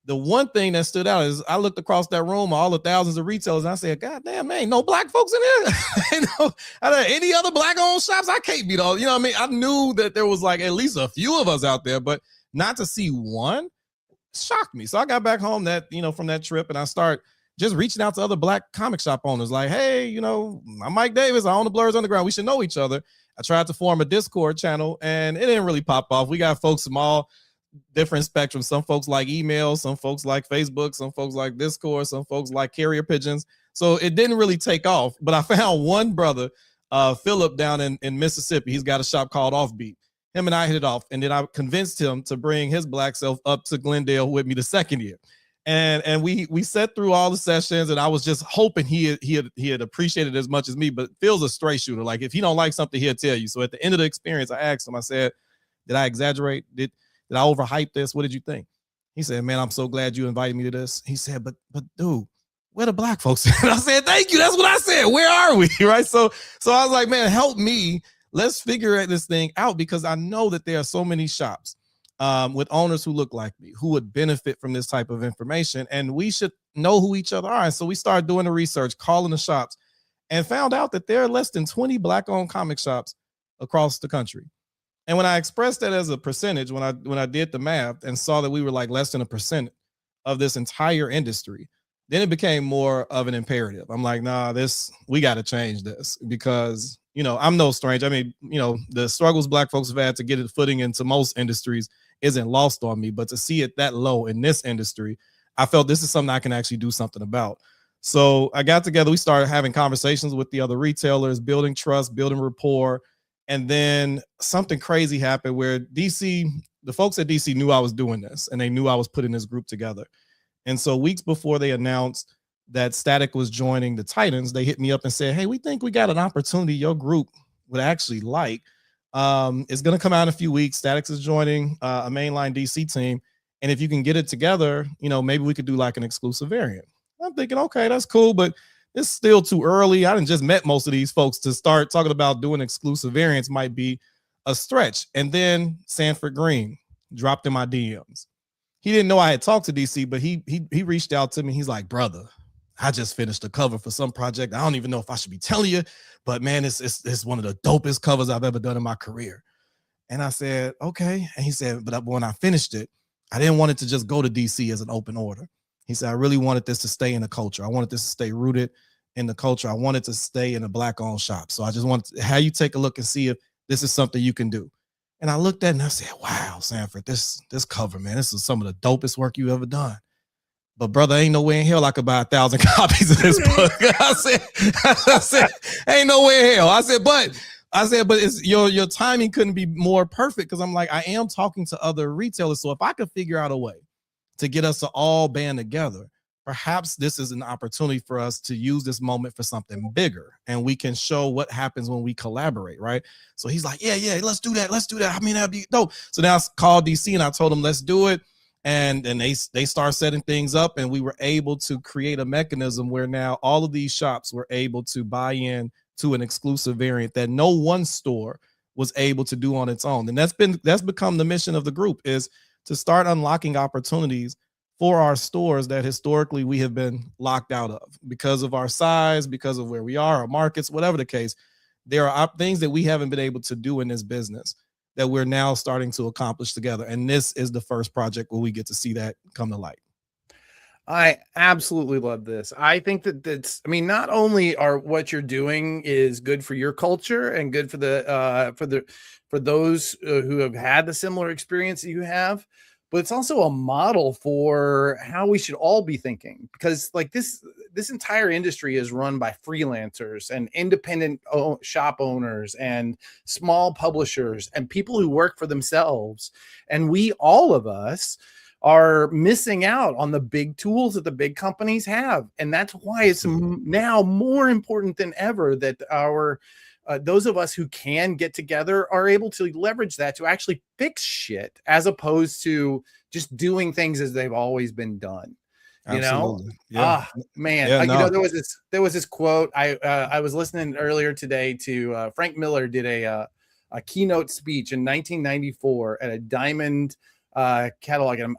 The one thing that stood out is I looked across that room, all the thousands of retailers, and I said, God damn, there ain't no black folks in here. Are there any other black-owned shops? I can't beat all. You know what I mean? I knew that there was like at least a few of us out there, but not to see one shocked me. So I got back home from that trip, and I start just reaching out to other black comic shop owners like, hey, I'm Mike Davis. I own the Blurs Underground. We should know each other. I tried to form a Discord channel, and it didn't really pop off. We got folks from all different spectrums. Some folks like email, some folks like Facebook, some folks like Discord, some folks like carrier pigeons. So it didn't really take off, but I found one brother, Philip, down in Mississippi. He's got a shop called Offbeat. Him and I hit it off, and then I convinced him to bring his black self up to Glendale with me the second year. And we sat through all the sessions, and I was just hoping he had appreciated it as much as me, but Phil's a straight shooter. Like, if he don't like something, he'll tell you. So at the end of the experience, I asked him, I said, did I exaggerate? Did I overhype this? What did you think? He said, man, I'm so glad you invited me to this. He said, but dude, where the black folks at? I said, thank you. That's what I said. Where are we? Right. So I was like, man, help me. Let's figure this thing out, because I know that there are so many shops with owners who look like me who would benefit from this type of information, and we should know who each other are. And so we started doing the research, calling the shops, and found out that there are less than 20 black-owned comic shops across the country. And when I expressed that as a percentage, when I did the math and saw that we were like less than 1% of this entire industry, then it became more of an imperative. I'm like, nah, we got to change this, because, I'm no stranger. I mean, the struggles black folks have had to get a footing into most industries isn't lost on me, but to see it that low in this industry, I felt this is something I can actually do something about. So I got together, we started having conversations with the other retailers, building trust, building rapport. And then something crazy happened where the folks at DC knew I was doing this, and they knew I was putting this group together. And so weeks before they announced that Static was joining the Titans, they hit me up and said, hey, we think we got an opportunity your group would actually like. It's going to come out in a few weeks. Static is joining a mainline DC team. And if you can get it together, maybe we could do like an exclusive variant. I'm thinking, okay, that's cool, but it's still too early. I didn't just met most of these folks to start talking about doing exclusive variants might be a stretch. And then Sanford Green dropped in my DMs. He didn't know I had talked to DC, but he reached out to me. He's like, brother, I just finished a cover for some project. I don't even know if I should be telling you, but man, it's one of the dopest covers I've ever done in my career. And I said, okay. And he said, but when I finished it, I didn't want it to just go to DC as an open order. He said, I really wanted this to stay in the culture. I wanted this to stay rooted in the culture. I wanted to stay in a Black-owned shop. So I just wanted to have you take a look and see if this is something you can do. And I looked at it and I said, wow, Sanford, this cover, man, this is some of the dopest work you've ever done. But brother, ain't no way in hell I could buy 1,000 copies of this book. I said, ain't no way in hell. I said, but it's your timing couldn't be more perfect, because I'm like, I am talking to other retailers. So if I could figure out a way to get us to all band together, perhaps this is an opportunity for us to use this moment for something bigger, and we can show what happens when we collaborate, right? So he's like, yeah, let's do that. I mean, that'd be dope. So now I called DC and I told him, let's do it. And they start setting things up, and we were able to create a mechanism where now all of these shops were able to buy in to an exclusive variant that no one store was able to do on its own. And that's become the mission of the group, is to start unlocking opportunities for our stores that historically we have been locked out of because of our size, because of where we are, our markets, whatever the case. There are things that we haven't been able to do in this business that we're now starting to accomplish together. And this is the first project where we get to see that come to light. I absolutely love this. I think that's, I mean, not only are what you're doing is good for your culture and good for for those who have had the similar experience that you have, but it's also a model for how we should all be thinking, because like this entire industry is run by freelancers and independent shop owners and small publishers and people who work for themselves. And all of us are missing out on the big tools that the big companies have. And that's why it's now more important than ever that those of us who can get together are able to leverage that to actually fix shit, as opposed to just doing things as they've always been done. You Absolutely. know, yeah. Man, Yeah, no. there was this quote. I was listening earlier today to Frank Miller did a keynote speech in 1994 at a Diamond catalog. And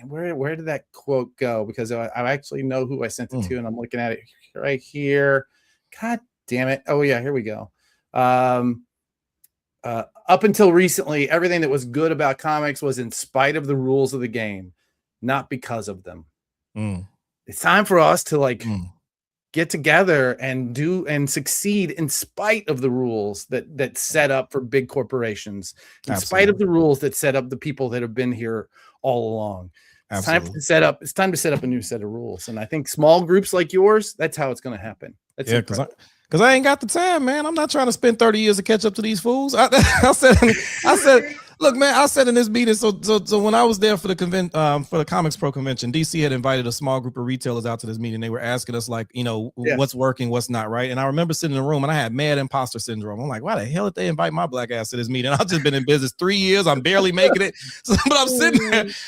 where did that quote go? Because I actually know who I sent it to, and I'm looking at it right here. God damn it. Oh yeah, here we go. Up until recently, everything that was good about comics was in spite of the rules of the game, not because of them. It's time for us to get together and do and succeed in spite of the rules that set up for big corporations, in spite of the rules that set up the people that have been here all along. It's time to set up a new set of rules. And I think small groups like yours, that's how it's going to happen. That's because I ain't got the time, man. I'm not trying to spend 30 years to catch up to these fools. I said, look, man, I said in this meeting, so when I was there for the Comics Pro convention, DC had invited a small group of retailers out to this meeting. They were asking us, like, what's working, what's not, right? And I remember sitting in the room and I had mad imposter syndrome. I'm like, why the hell did they invite my black ass to this meeting? I've just been in business 3 years. I'm barely making it. But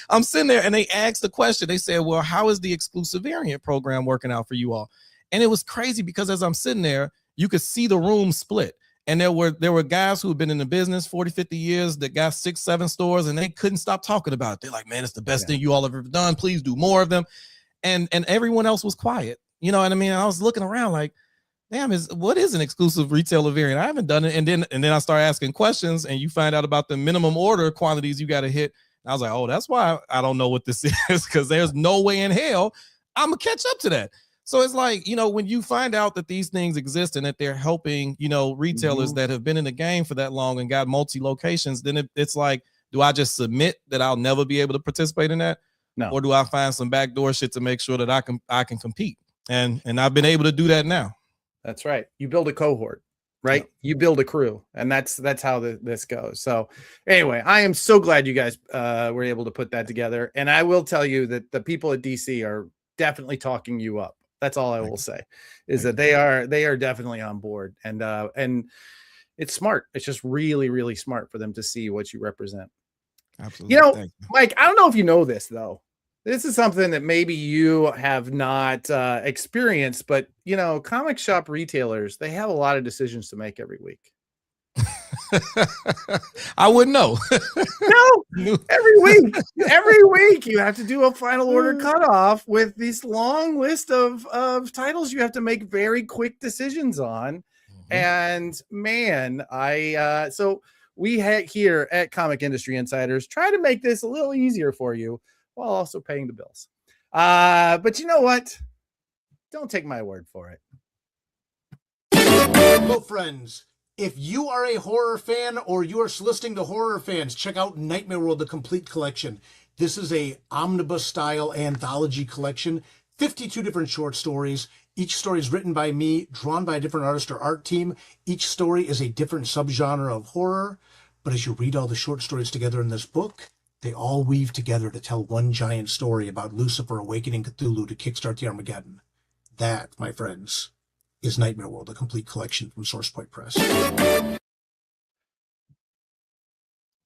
I'm sitting there and they asked the question. They said, well, how is the exclusive variant program working out for you all? And it was crazy because as I'm sitting there, you could see the room split. And there were guys who had been in the business 40, 50 years that got 6, 7 stores, and they couldn't stop talking about it. They're like, man, it's the best thing you all have ever done. Please do more of them. And everyone else was quiet. You know what I mean? I was looking around like, damn, what is an exclusive retailer variant? I haven't done it. And then I start asking questions, and you find out about the minimum order quantities you got to hit. And I was like, oh, that's why I don't know what this is, because there's no way in hell I'm going to catch up to that. So it's like, when you find out that these things exist and that they're helping, retailers that have been in the game for that long and got multi-locations, then it's like, do I just submit that I'll never be able to participate in that? No. Or do I find some backdoor shit to make sure that I can compete? And I've been able to do that now. That's right. You build a cohort, right? Yeah. You build a crew, and that's how this goes. So anyway, I am so glad you guys were able to put that together. And I will tell you that the people at DC are definitely talking you up. That's all I will say, is that they are definitely on board, and it's smart. It's just really, really smart for them to see what you represent. Absolutely. Mike, I don't know if you know this though. This is something that maybe you have not experienced, but you know, comic shop retailers, they have a lot of decisions to make every week. I wouldn't know. No, every week you have to do a final order cutoff with this long list of titles you have to make very quick decisions on. And man, so we here at Comic Industry Insiders try to make this a little easier for you while also paying the bills. But you know what? Don't take my word for it. Hello, friends. If you are a horror fan or you are soliciting to horror fans, check out Nightmare World, the complete collection. This is a omnibus-style anthology collection, 52 different short stories. Each story is written by me, drawn by a different artist or art team. Each story is a different subgenre of horror. But as you read all the short stories together in this book, they all weave together to tell one giant story about Lucifer awakening Cthulhu to kickstart the Armageddon. That, my friends, is Nightmare World, a complete collection from SourcePoint Press.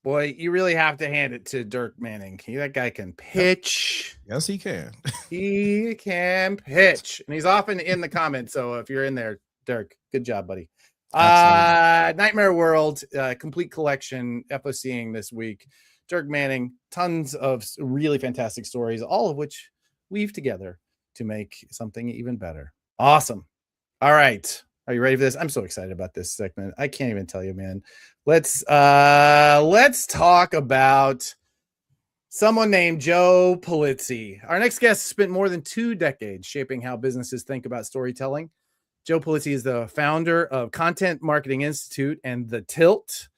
Boy, you really have to hand it to Dirk Manning. That guy can pitch. Yes, he can. He can pitch. And he's often in the comments. So if you're in there, Dirk, good job, buddy. Nightmare World, complete collection, FOCing this week. Dirk Manning, tons of really fantastic stories, all of which weave together to make something even better. Awesome. All right. Are you ready for this? I'm so excited about this segment. I can't even tell you, man. Let's talk about someone named Joe Pulizzi. Our next guest spent more than 2 decades shaping how businesses think about storytelling. Joe Pulizzi is the founder of Content Marketing Institute and The Tilt.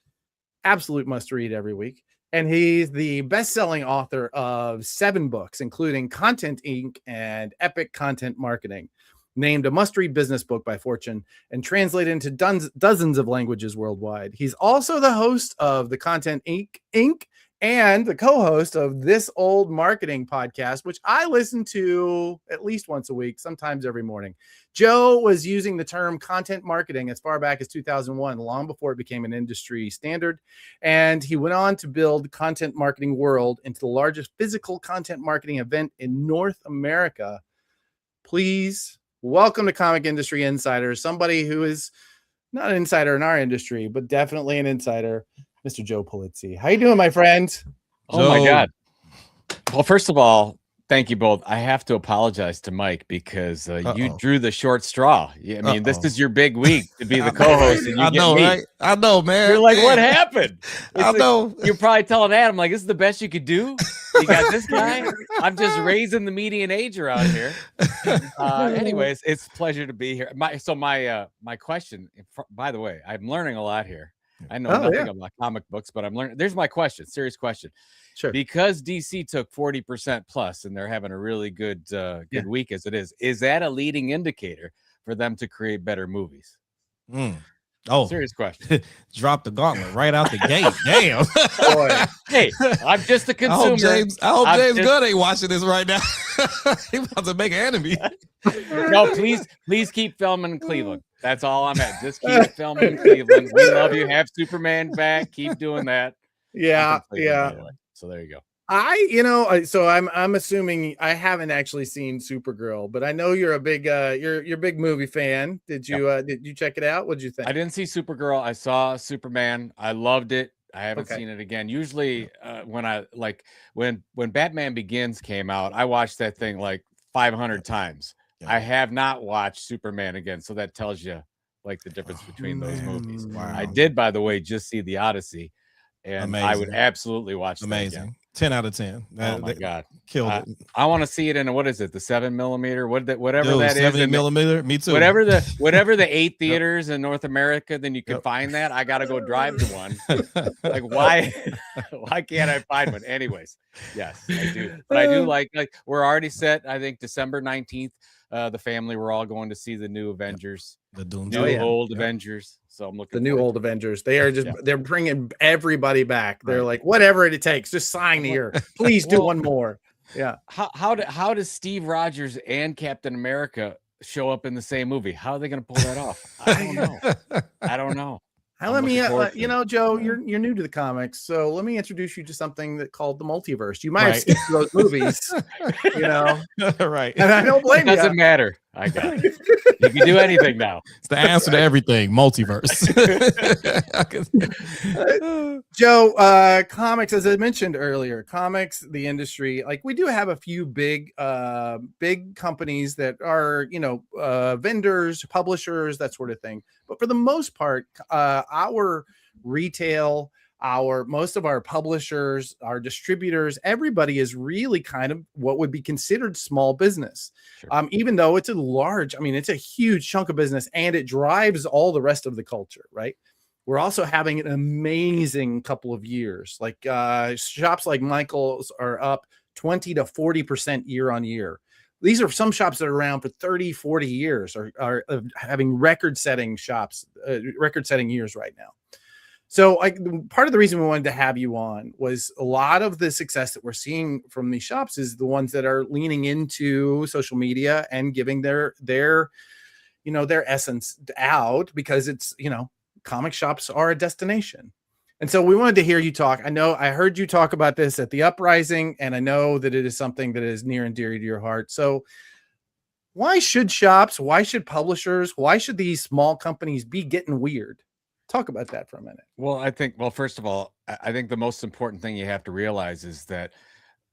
Absolute must read every week. And he's the best-selling author of 7 books, including Content Inc. and Epic Content Marketing, named a must-read business book by Fortune and translated into dozens of languages worldwide. He's also the host of the Content Inc. and the co-host of This Old Marketing podcast, which I listen to at least once a week, sometimes every morning. Joe was using the term content marketing as far back as 2001, long before it became an industry standard. And he went on to build Content Marketing World into the largest physical content marketing event in North America. Please welcome to Comic Industry Insiders, somebody who is not an insider in our industry, but definitely an insider, Mr. Joe Pulizzi. How you doing, my friend? Oh my God. Well, first of all, thank you both. I have to apologize to Mike because you drew the short straw. I mean, this is your big week to be the co-host. And I know, right? I know, man. You're like, what happened? I know. You're probably telling Adam, like, this is the best you could do. You got this guy. I'm just raising the median age around here. Anyways, it's a pleasure to be here. My question, by the way, I'm learning a lot here. I know nothing about comic books, but I'm learning. There's my question, serious question. Sure. Because DC took 40% plus and they're having a really good week as it is that a leading indicator for them to create better movies? Oh, serious question. Drop the gauntlet right out the gate. Damn. Boy. Hey, I'm just a consumer. I hope James Gunn ain't watching this right now. He about to make an enemy. No, please keep filming in Cleveland. That's all I'm at. Just keep filming in Cleveland. We love you. Have Superman back. Keep doing that. Yeah. Anyway. So there you go. I'm assuming I haven't actually seen Supergirl, but I know you're a big you're a big movie fan. Did you check it out? What'd you think? I didn't see Supergirl. I saw Superman. I loved it. I haven't seen it again. Usually when Batman Begins came out, I watched that thing like 500 times. Yeah. I have not watched Superman again, so that tells you like the difference between those movies. Wow. I did, by the way, just see The Odyssey, and amazing. I would absolutely watch that again. 10 out of 10. Oh my God, killed it. I want to see it in what is it? The 7mm? Whatever Dude, that 70mm. Me too. Whatever the 8 theaters in North America, then you can find that. I got to go drive to one. Like why can't I find one? Anyways, yes, I do. But I do like we're already set. I think December 19th. The family, we're all going to see the new Avengers, the Doom, old Avengers. So I'm looking the new old Avengers. They are just they're bringing everybody back. They're like, whatever it takes, just sign here. Please do one more. Yeah. How does Steve Rogers and Captain America show up in the same movie? How are they going to pull that off? I don't know. Let I'm me, looking forward to you it. know, Joe, you're new to the comics, so let me introduce you to something that called the multiverse. You might have Right. skipped those movies, you know, Right. and I don't It blame you. doesn't matter. I got it. You can do anything now. It's the answer to everything. Multiverse. Joe, comics, as I mentioned earlier, comics, the industry, like we do have a few big companies that are, you know, vendors, publishers, that sort of thing. But for the most part, our retail, most of our publishers, our distributors, everybody is really kind of what would be considered small business. Sure. Even though it's it's a huge chunk of business and it drives all the rest of the culture, right? We're also having an amazing couple of years. Like shops like Michael's are up 20 to 40% year on year. These are some shops that are around for 30, 40 years, are having record-setting years right now. So part of the reason we wanted to have you on was a lot of the success that we're seeing from these shops is the ones that are leaning into social media and giving their essence out, because it's, you know, comic shops are a destination. And so we wanted to hear you talk. I heard you talk about this at the Uprising, and I know that it is something that is near and dear to your heart. So why should shops, why should publishers, why should these small companies be getting weird? Talk about that for a minute. Well, first of all, I think the most important thing you have to realize is that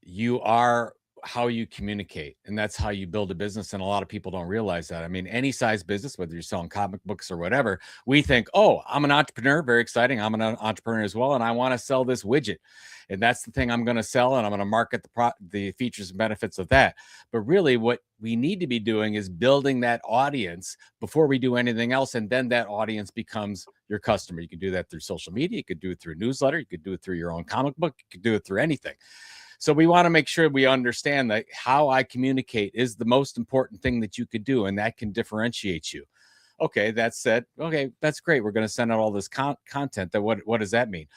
you are how you communicate, and that's how you build a business. And a lot of people don't realize that. I mean, any size business, whether you're selling comic books or whatever, we think, oh, I'm an entrepreneur, very exciting. I'm an entrepreneur as well, and I want to sell this widget, and that's the thing I'm going to sell, and I'm going to market the features and benefits of that. But really, what we need to be doing is building that audience before we do anything else, and then that audience becomes your customer. You can do that through social media, you could do it through a newsletter, you could do it through your own comic book, you could do it through anything. So we want to make sure we understand that how I communicate is the most important thing that you could do, and that can differentiate you. Okay, that said, okay, that's great. We're going to send out all this content. That what does that mean?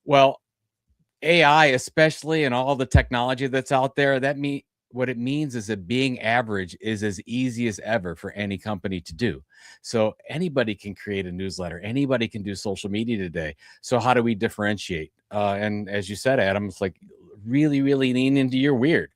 Well, AI, especially, and all the technology that's out there, what it means is that being average is as easy as ever for any company to do. So anybody can create a newsletter. Anybody can do social media today. So how do we differentiate? And as you said, Adam, it's like really, really lean into your weird.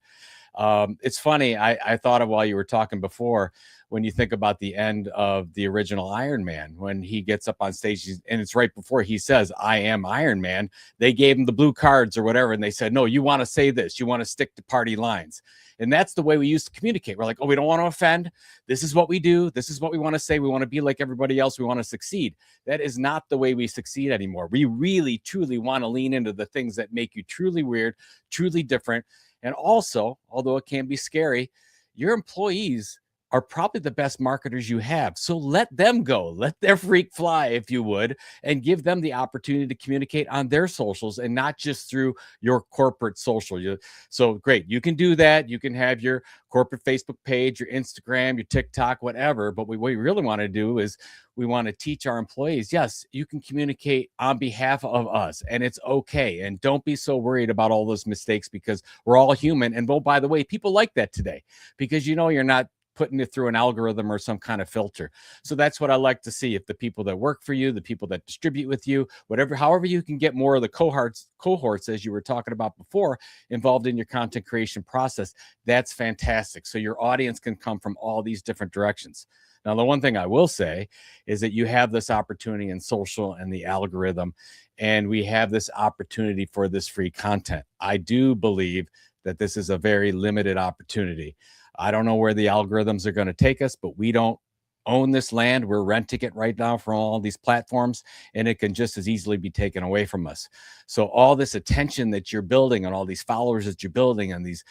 It's funny. I thought of while you were talking before, when you think about the end of the original Iron Man, when he gets up on stage, and it's right before he says, I am Iron Man, they gave him the blue cards or whatever. And they said, no, you want to say this, you want to stick to party lines. And that's the way we used to communicate. We're like, oh, we don't want to offend. This is what we do. This is what we want to say. We want to be like everybody else. We want to succeed. That is not the way we succeed anymore. We really, truly want to lean into the things that make you truly weird, truly different. And also, although it can be scary, your employees are probably the best marketers you have. So let them go. Let their freak fly, if you would, and give them the opportunity to communicate on their socials and not just through your corporate social. So great. You can do that. You can have your corporate Facebook page, your Instagram, your TikTok, whatever. But what we really want to do is we want to teach our employees, yes, you can communicate on behalf of us, and it's okay. And don't be so worried about all those mistakes, because we're all human. And, well, by the way, people like that today, because you're not putting it through an algorithm or some kind of filter. So that's what I like to see. If the people that work for you, the people that distribute with you, however you can get more of the cohorts, as you were talking about before, involved in your content creation process, that's fantastic. So your audience can come from all these different directions. Now, the one thing I will say is that you have this opportunity in social and the algorithm, and we have this opportunity for this free content. I do believe that this is a very limited opportunity. I don't know where the algorithms are going to take us, but we don't own this land. We're renting it right now from all these platforms, and it can just as easily be taken away from us. So all this attention that you're building and all these followers that you're building and these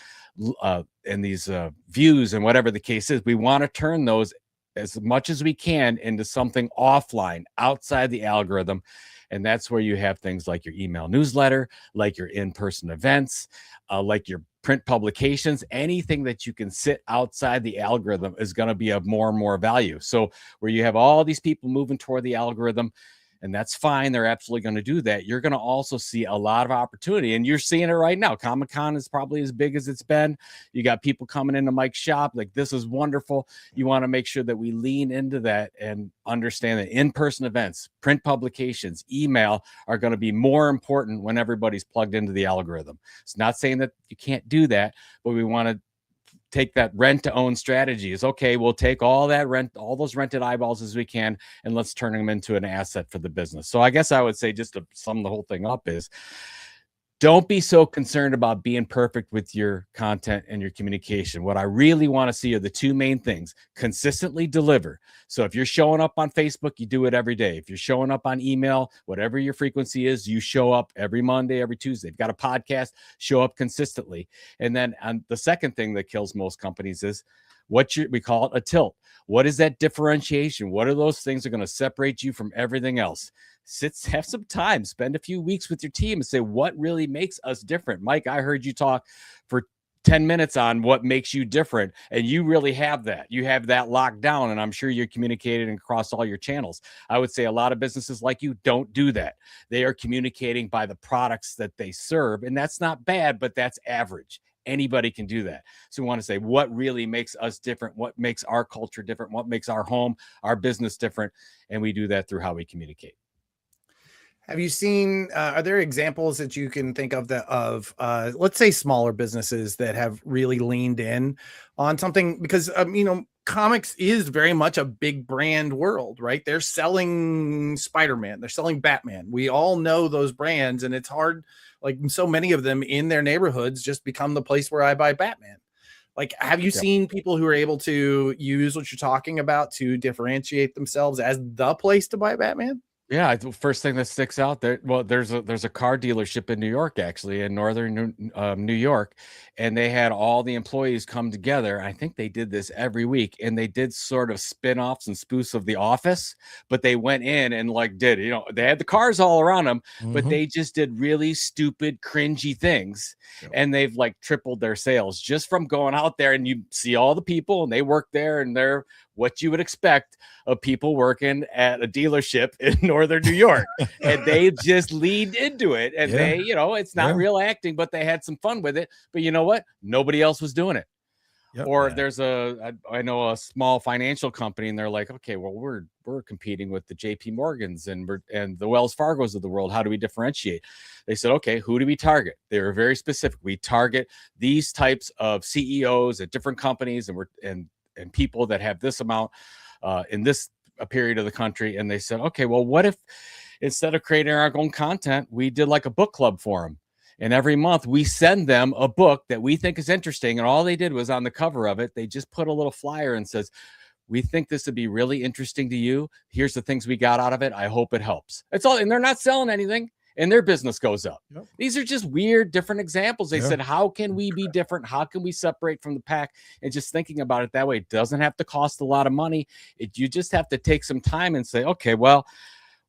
views and whatever the case is, we want to turn those as much as we can into something offline, outside the algorithm. And that's where you have things like your email newsletter, like your in-person events, like your print publications. Anything that you can sit outside the algorithm is going to be of more and more value. So where you have all these people moving toward the algorithm, and that's fine. They're absolutely going to do that. You're going to also see a lot of opportunity, and you're seeing it right now. Comic-Con is probably as big as it's been. You got people coming into Mike's shop. Like, this is wonderful. You want to make sure that we lean into that and understand that in-person events, print publications, email are going to be more important when everybody's plugged into the algorithm. It's not saying that you can't do that, but we want to take that rent to own strategy. Is okay, we'll take all that rent, all those rented eyeballs as we can, and let's turn them into an asset for the business. So I guess I would say, just to sum the whole thing up, is don't be so concerned about being perfect with your content and your communication. What I really want to see are the two main things: consistently deliver. So if you're showing up on Facebook, you do it every day. If you're showing up on email, whatever your frequency is, you show up every Monday, every Tuesday. If you've got a podcast, show up consistently. And then the second thing that kills most companies is we call it a tilt. What is that differentiation? What are those things that are going to separate you from everything else? Have some time, spend a few weeks with your team and say, what really makes us different? Mike, I heard you talk for 10 minutes on what makes you different, and you really have that. You have that locked down, and I'm sure you're communicating across all your channels. I would say a lot of businesses like you don't do that. They are communicating by the products that they serve, and that's not bad, but that's average. Anybody can do that. So we want to say, what really makes us different? What makes our culture different? What makes our home, our business different? And we do that through how we communicate. Have you seen, are there examples that you can think of let's say, smaller businesses that have really leaned in on something? Because, comics is very much a big brand world, right? They're selling Spider-Man, they're selling Batman. We all know those brands, and it's hard, like, so many of them in their neighborhoods just become the place where I buy Batman. Like, have you seen people who are able to use what you're talking about to differentiate themselves as the place to buy Batman? Yeah, the first thing that sticks out there, well, there's a car dealership in New York, actually, in northern New York, and they had all the employees come together. I think they did this every week, and they did sort of spin-offs and spoofs of The Office, but they went in and they had the cars all around them, but they just did really stupid, cringy things, and they've like tripled their sales just from going out there, and you see all the people, and they work there, and they're what you would expect of people working at a dealership in northern New York. And they just leaned into it. And they, it's not real acting, but they had some fun with it. But you know what? Nobody else was doing it. There's I know a small financial company, and they're like, okay, well, we're competing with the JP Morgans and the Wells Fargos of the world. How do we differentiate? They said, okay, who do we target? They were very specific. We target these types of CEOs at different companies, and people that have this amount in this period of the country. And they said, okay, well, what if instead of creating our own content, we did like a book club for them? And every month we send them a book that we think is interesting. And all they did was, on the cover of it, they just put a little flyer and says, we think this would be really interesting to you. Here's the things we got out of it. I hope it helps. It's all, and they're not selling anything, and their business goes up. These are just weird, different examples. They said, how can we be different? How can we separate from the pack? And just thinking about it that way, it doesn't have to cost a lot of money. You just have to take some time and say, okay, well,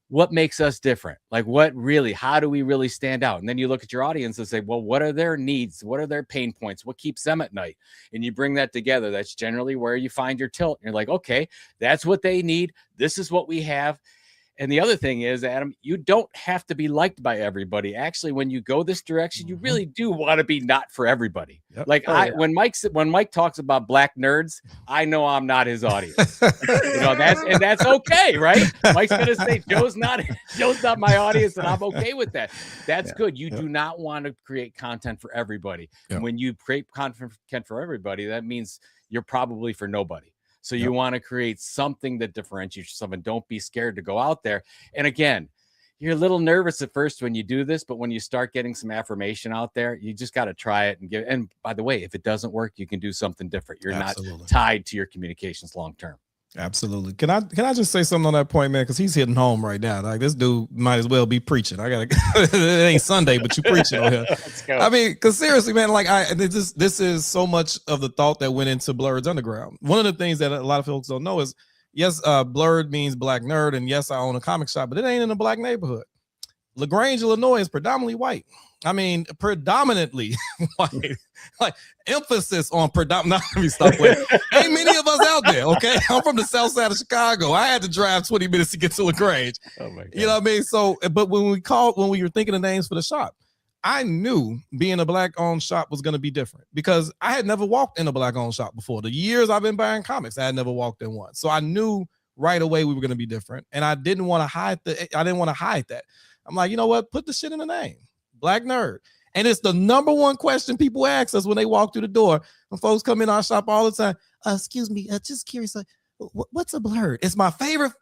what makes us different? Like, how do we really stand out? And then you look at your audience and say, well, what are their needs? What are their pain points? What keeps them at night? And you bring that together. That's generally where you find your tilt. And you're like, okay, that's what they need. This is what we have. And the other thing is, Adam, you don't have to be liked by everybody. Actually, when you go this direction, you really do want to be not for everybody. Like when Mike talks about black nerds, I know I'm not his audience. That's okay, right? Mike's gonna say Joe's not my audience, and I'm okay with that. That's good. You do not want to create content for everybody. And when you create content for everybody, that means you're probably for nobody. So you want to create something that differentiates yourself, and don't be scared to go out there. And again, you're a little nervous at first when you do this, but when you start getting some affirmation out there, you just got to try it and give. And by the way, if it doesn't work, you can do something different. You're not tied to your communications long term. Absolutely. Can I just say something on that point, man? Because he's hitting home right now. Like, this dude might as well be preaching. It ain't Sunday, but you preaching on here. Let's go. I mean, because seriously, man, like this is so much of the thought that went into Blurred's Underground. One of the things that a lot of folks don't know is, yes, Blurred means black nerd, and yes, I own a comic shop, but it ain't in a black neighborhood. LaGrange, Illinois is predominantly white. I mean, predominantly white. Like emphasis on predominant. Let me stop playing. Ain't many of us out there. Okay, I'm from the south side of Chicago. I had to drive 20 minutes to get to LaGrange. Oh my God. You know what I mean? So, but when we were thinking of names for the shop, I knew being a black-owned shop was going to be different because I had never walked in a black-owned shop before. The years I've been buying comics, I had never walked in one. So I knew right away we were going to be different, and I didn't want to hide that. I'm like, you know what? Put the shit in the name, Black Nerd. And it's the number one question people ask us when they walk through the door. When folks come in our shop all the time, excuse me, just curious, what's a blurred? It's my favorite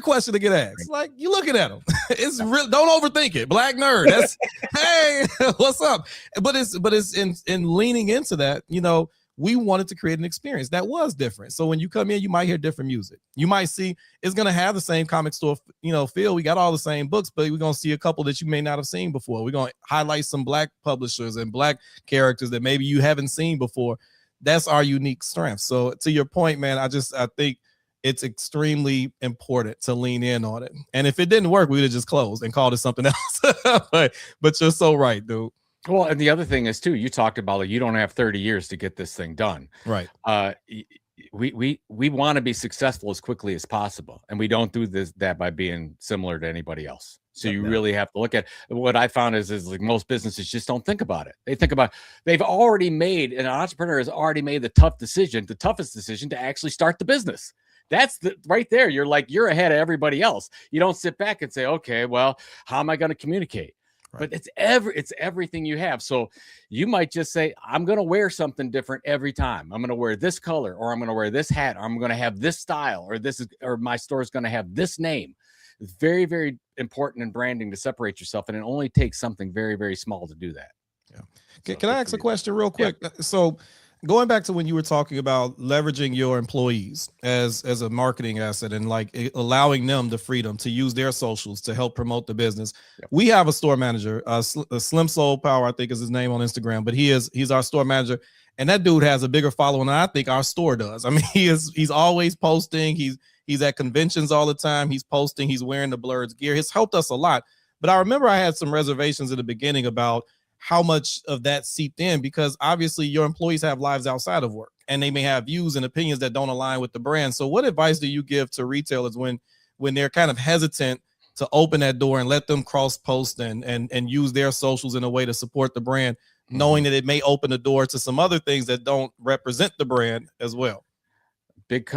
question to get asked. Like, you looking at them. It's real. Don't overthink it. Black Nerd. That's hey, what's up? But it's in leaning into that, you know, we wanted to create an experience that was different. So when you come in, you might hear different music. You might see it's going to have the same comic store, you know, feel. We got all the same books, but we're going to see a couple that you may not have seen before. We're going to highlight some black publishers and black characters that maybe you haven't seen before. That's our unique strength. So to your point, man, I think it's extremely important to lean in on it. And if it didn't work, we would have just closed and called it something else. but you're so right, dude. Well, and the other thing is too, you talked about like you don't have 30 years to get this thing done. Right. We want to be successful as quickly as possible, and we don't do that by being similar to anybody else. So you really have to look at what I found is like most businesses just don't think about it. They think about they've already made an entrepreneur has already made the toughest decision to actually start the business. That's right there. You're ahead of everybody else. You don't sit back and say, okay, well, how am I going to communicate? Right. But it's everything you have. So you might just say, I'm going to wear something different every time. I'm going to wear this color, or I'm going to wear this hat, or I'm going to have this style, or my store is going to have this name. It's very, very important in branding to separate yourself. And it only takes something very, very small to do that. Yeah. So can I ask a question real quick? Yeah. So going back to when you were talking about leveraging your employees as a marketing asset and like allowing them the freedom to use their socials to help promote the business. Yep. We have a store manager, Slim Soul Power, I think is his name on Instagram, but he's our store manager. And that dude has a bigger following than I think our store does. I mean, he's always posting. He's at conventions all the time. He's posting. He's wearing the Blurred's gear. It's helped us a lot. But I remember I had some reservations at the beginning about how much of that seeped in, because obviously your employees have lives outside of work and they may have views and opinions that don't align with the brand. So what advice do you give to retailers when they're kind of hesitant to open that door and let them cross post and use their socials in a way to support the brand, knowing that it may open the door to some other things that don't represent the brand as well? Big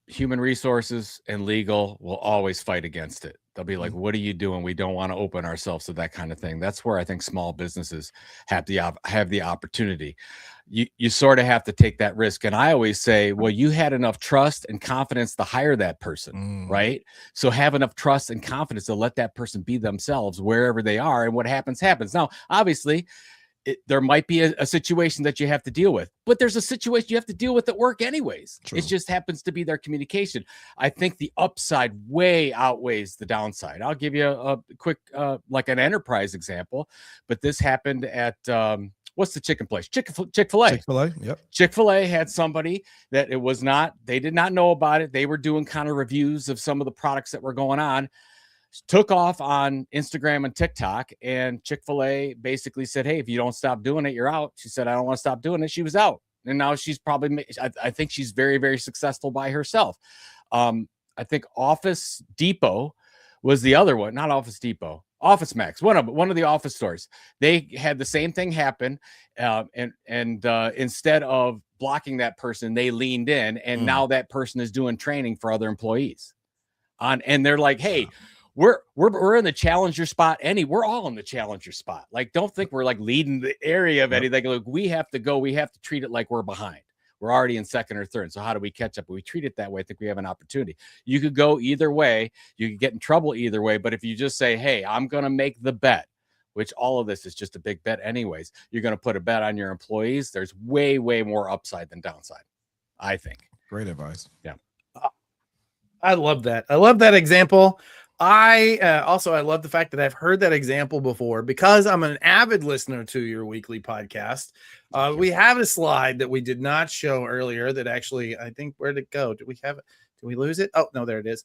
human resources and legal will always fight against it. They'll be like, what are you doing? We don't want to open ourselves to that kind of thing. That's where I think small businesses have the opportunity. You sort of have to take that risk. And I always say, well, you had enough trust and confidence to hire that person, right? So have enough trust and confidence to let that person be themselves wherever they are. And what happens. Now, obviously, there might be a situation that you have to deal with, but there's a situation you have to deal with at work anyways. True. It just happens to be their communication. I think the upside way outweighs the downside. I'll give you a quick, like an enterprise example, but this happened at, what's the chicken place? Chick-fil-A. Chick-fil-A, yep. Chick-fil-A had somebody that they did not know about it. They were doing kind of reviews of some of the products that were going on. Took off on Instagram and TikTok, and Chick-fil-A basically said, hey, if you don't stop doing it, you're out. She said, I don't want to stop doing it. She was out. And now she's probably, I think she's very, very successful by herself. I think Office Depot was the other one, not Office Depot, Office Max, one of the office stores. They had the same thing happen. And instead of blocking that person, they leaned in, and now that person is doing training for other employees and they're like, hey, we're in the challenger spot. We're all in the challenger spot. Like, don't think we're like leading the area of anything. Like, we have to treat it like we're behind. We're already in second or third. So how do we catch up? We treat it that way. I think we have an opportunity. You could go either way. You could get in trouble either way. But if you just say, hey, I'm going to make the bet, which all of this is just a big bet anyways, you're going to put a bet on your employees. There's way, way more upside than downside, I think. Great advice. Yeah. I love that. I love that example. I love the fact that I've heard that example before because I'm an avid listener to your weekly podcast. We have a slide that we did not show earlier that actually, I think, where'd it go? Did we have it? Did we lose it? Oh, no, there it is.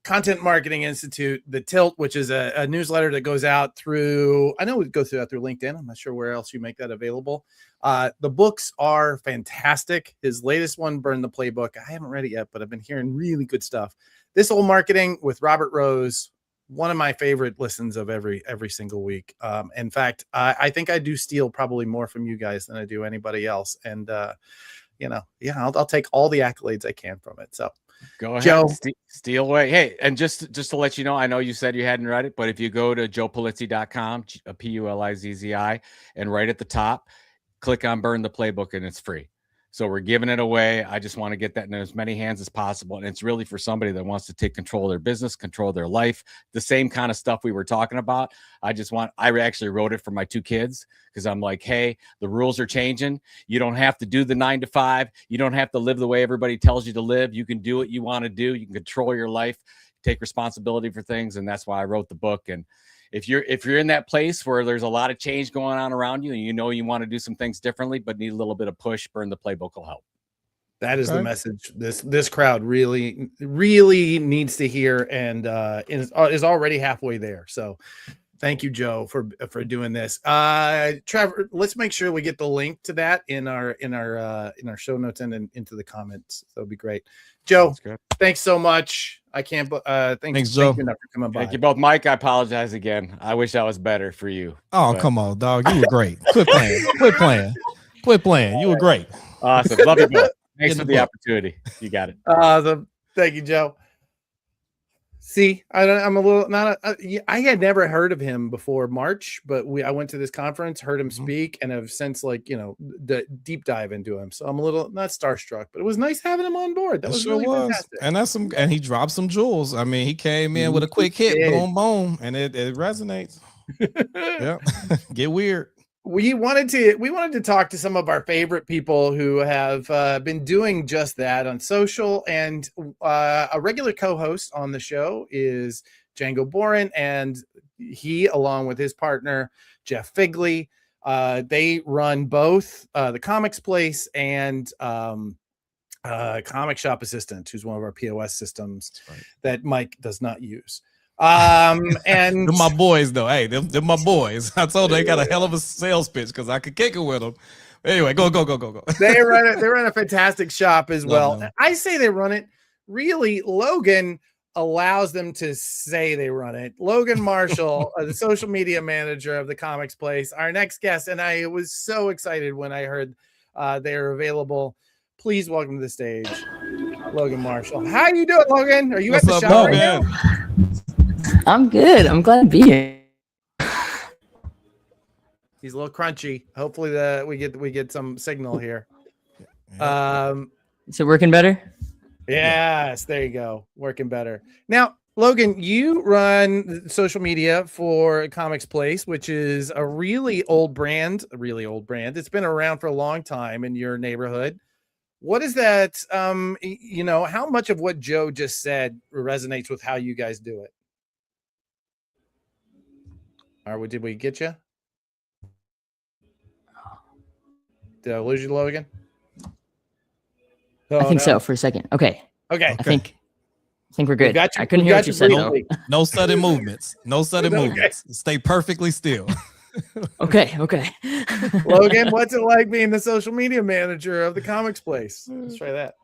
Content Marketing Institute, The Tilt, which is a newsletter that goes out through, I know it goes out through LinkedIn. I'm not sure where else you make that available. The books are fantastic. His latest one, Burn the Playbook. I haven't read it yet, but I've been hearing really good stuff. This Old Marketing with Robert Rose, one of my favorite listens of every single week. In fact, I think I do steal probably more from you guys than I do anybody else. And, I'll take all the accolades I can from it. So go ahead, Joe. Steal away. Hey, and just to let you know, I know you said you hadn't read it, but if you go to joepulizzi.com, Pulizzi, and right at the top, click on Burn the Playbook, and it's free. So we're giving it away. I just want to get that in as many hands as possible. And it's really for somebody that wants to take control of their business, control their life, the same kind of stuff we were talking about. I actually wrote it for my 2 kids because I'm like, hey, the rules are changing. You don't have to do the 9 to 5. You don't have to live the way everybody tells you to live. You can do what you want to do. You can control your life, take responsibility for things. And that's why I wrote the book. And if you're in that place where there's a lot of change going on around you and you want to do some things differently, but need a little bit of push, Burn the Playbook will help. That is the message this crowd really needs to hear, and is already halfway there. So thank you, Joe, for doing this. Trevor, let's make sure we get the link to that in our show notes and into the comments. That would be great. Joe, thanks so much. I can't. Thanks, Joe. Thank you enough for coming by. Thank you both, Mike. I apologize again. I wish I was better for you. Oh, come on, dog. You were great. Quit playing. You were great. Awesome. Love you both. Thanks for the opportunity. You got it. Awesome. Thank you, Joe. See, I'm a little I had never heard of him before March, but I went to this conference, heard him speak, and have since the deep dive into him. So I'm a little not starstruck, but it was nice having him on board. That was really fantastic. And he dropped some jewels. I mean, he came in with a quick hit, boom, boom, and it resonates. Yeah, get weird. We wanted to talk to some of our favorite people who have been doing just that on social, and a regular co-host on the show is Django Boren, and he, along with his partner Jeff Figley, they run both the Comics Place and Comic Shop Assistant, who's one of our POS systems that Mike does not use. And they're my boys, though. Hey, they're my boys. I told them they got a hell of a sales pitch because I could kick it with them. Anyway, go. They run a fantastic shop as well. I say they run it. Really, Logan allows them to say they run it. Logan Marshall, the social media manager of the Comics Place, our next guest, and I was so excited when I heard they're available. Please welcome to the stage, Logan Marshall. How you doing, Logan? Are you at the shop right now? I'm good. I'm glad to be here. He's a little crunchy. Hopefully we get some signal here. Is it working better? Yes, there you go. Working better. Now, Logan, you run social media for Comics Place, which is a really old brand. It's been around for a long time in your neighborhood. What is that? How much of what Joe just said resonates with how you guys do it? Did we get you? Did I lose you, Logan? I think so for a second. Okay. I think we're good. I couldn't hear what you said though. No sudden movements. Movements. Stay perfectly still. Okay. Logan, what's it like being the social media manager of the Comics Place? Let's try that.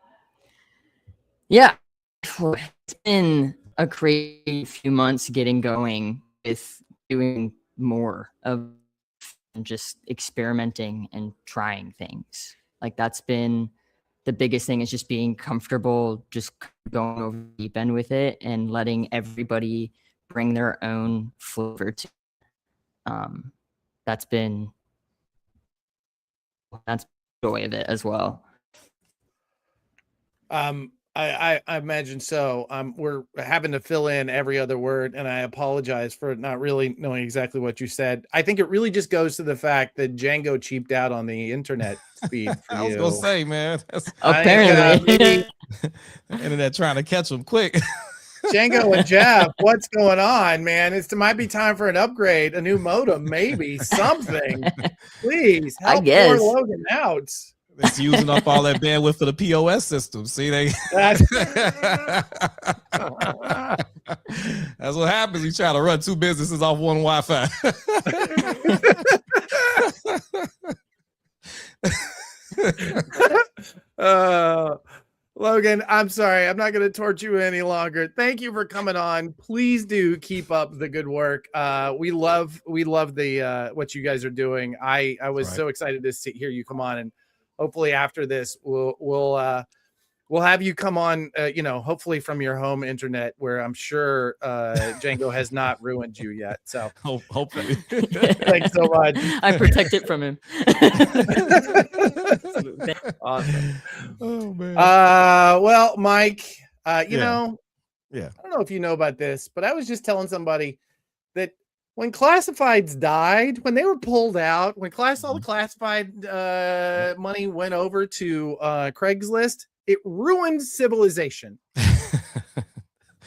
Yeah. It's been a crazy few months getting going with doing more of just experimenting and trying things. Like that's been the biggest thing, is just being comfortable, just going over the deep end with it and letting everybody bring their own flavor to it. That's the joy of it as well. I imagine so. We're having to fill in every other word, and I apologize for not really knowing exactly what you said. I think it really just goes to the fact that Django cheaped out on the internet speed. I was gonna say, man, apparently internet trying to catch them quick. Django and Jeff, what's going on, man? It might be time for an upgrade, a new modem, maybe something. Please help poor Logan out. It's using up all that bandwidth for the POS system. See, they that's what happens. You try to run two businesses off one Wi-Fi. Logan, I'm sorry. I'm not going to torture you any longer. Thank you for coming on. Please do keep up the good work. We love the what you guys are doing. I was so excited to hear you come on, and hopefully after this we'll have you come on, hopefully from your home internet, where I'm sure Django has not ruined you yet. So hopefully. Thanks so much. I protect it from him. Awesome. Oh man. Well, Mike, I don't know if you know about this, but I was just telling somebody that when classifieds died, when they were pulled out, when all the classified money went over to Craigslist, it ruined civilization.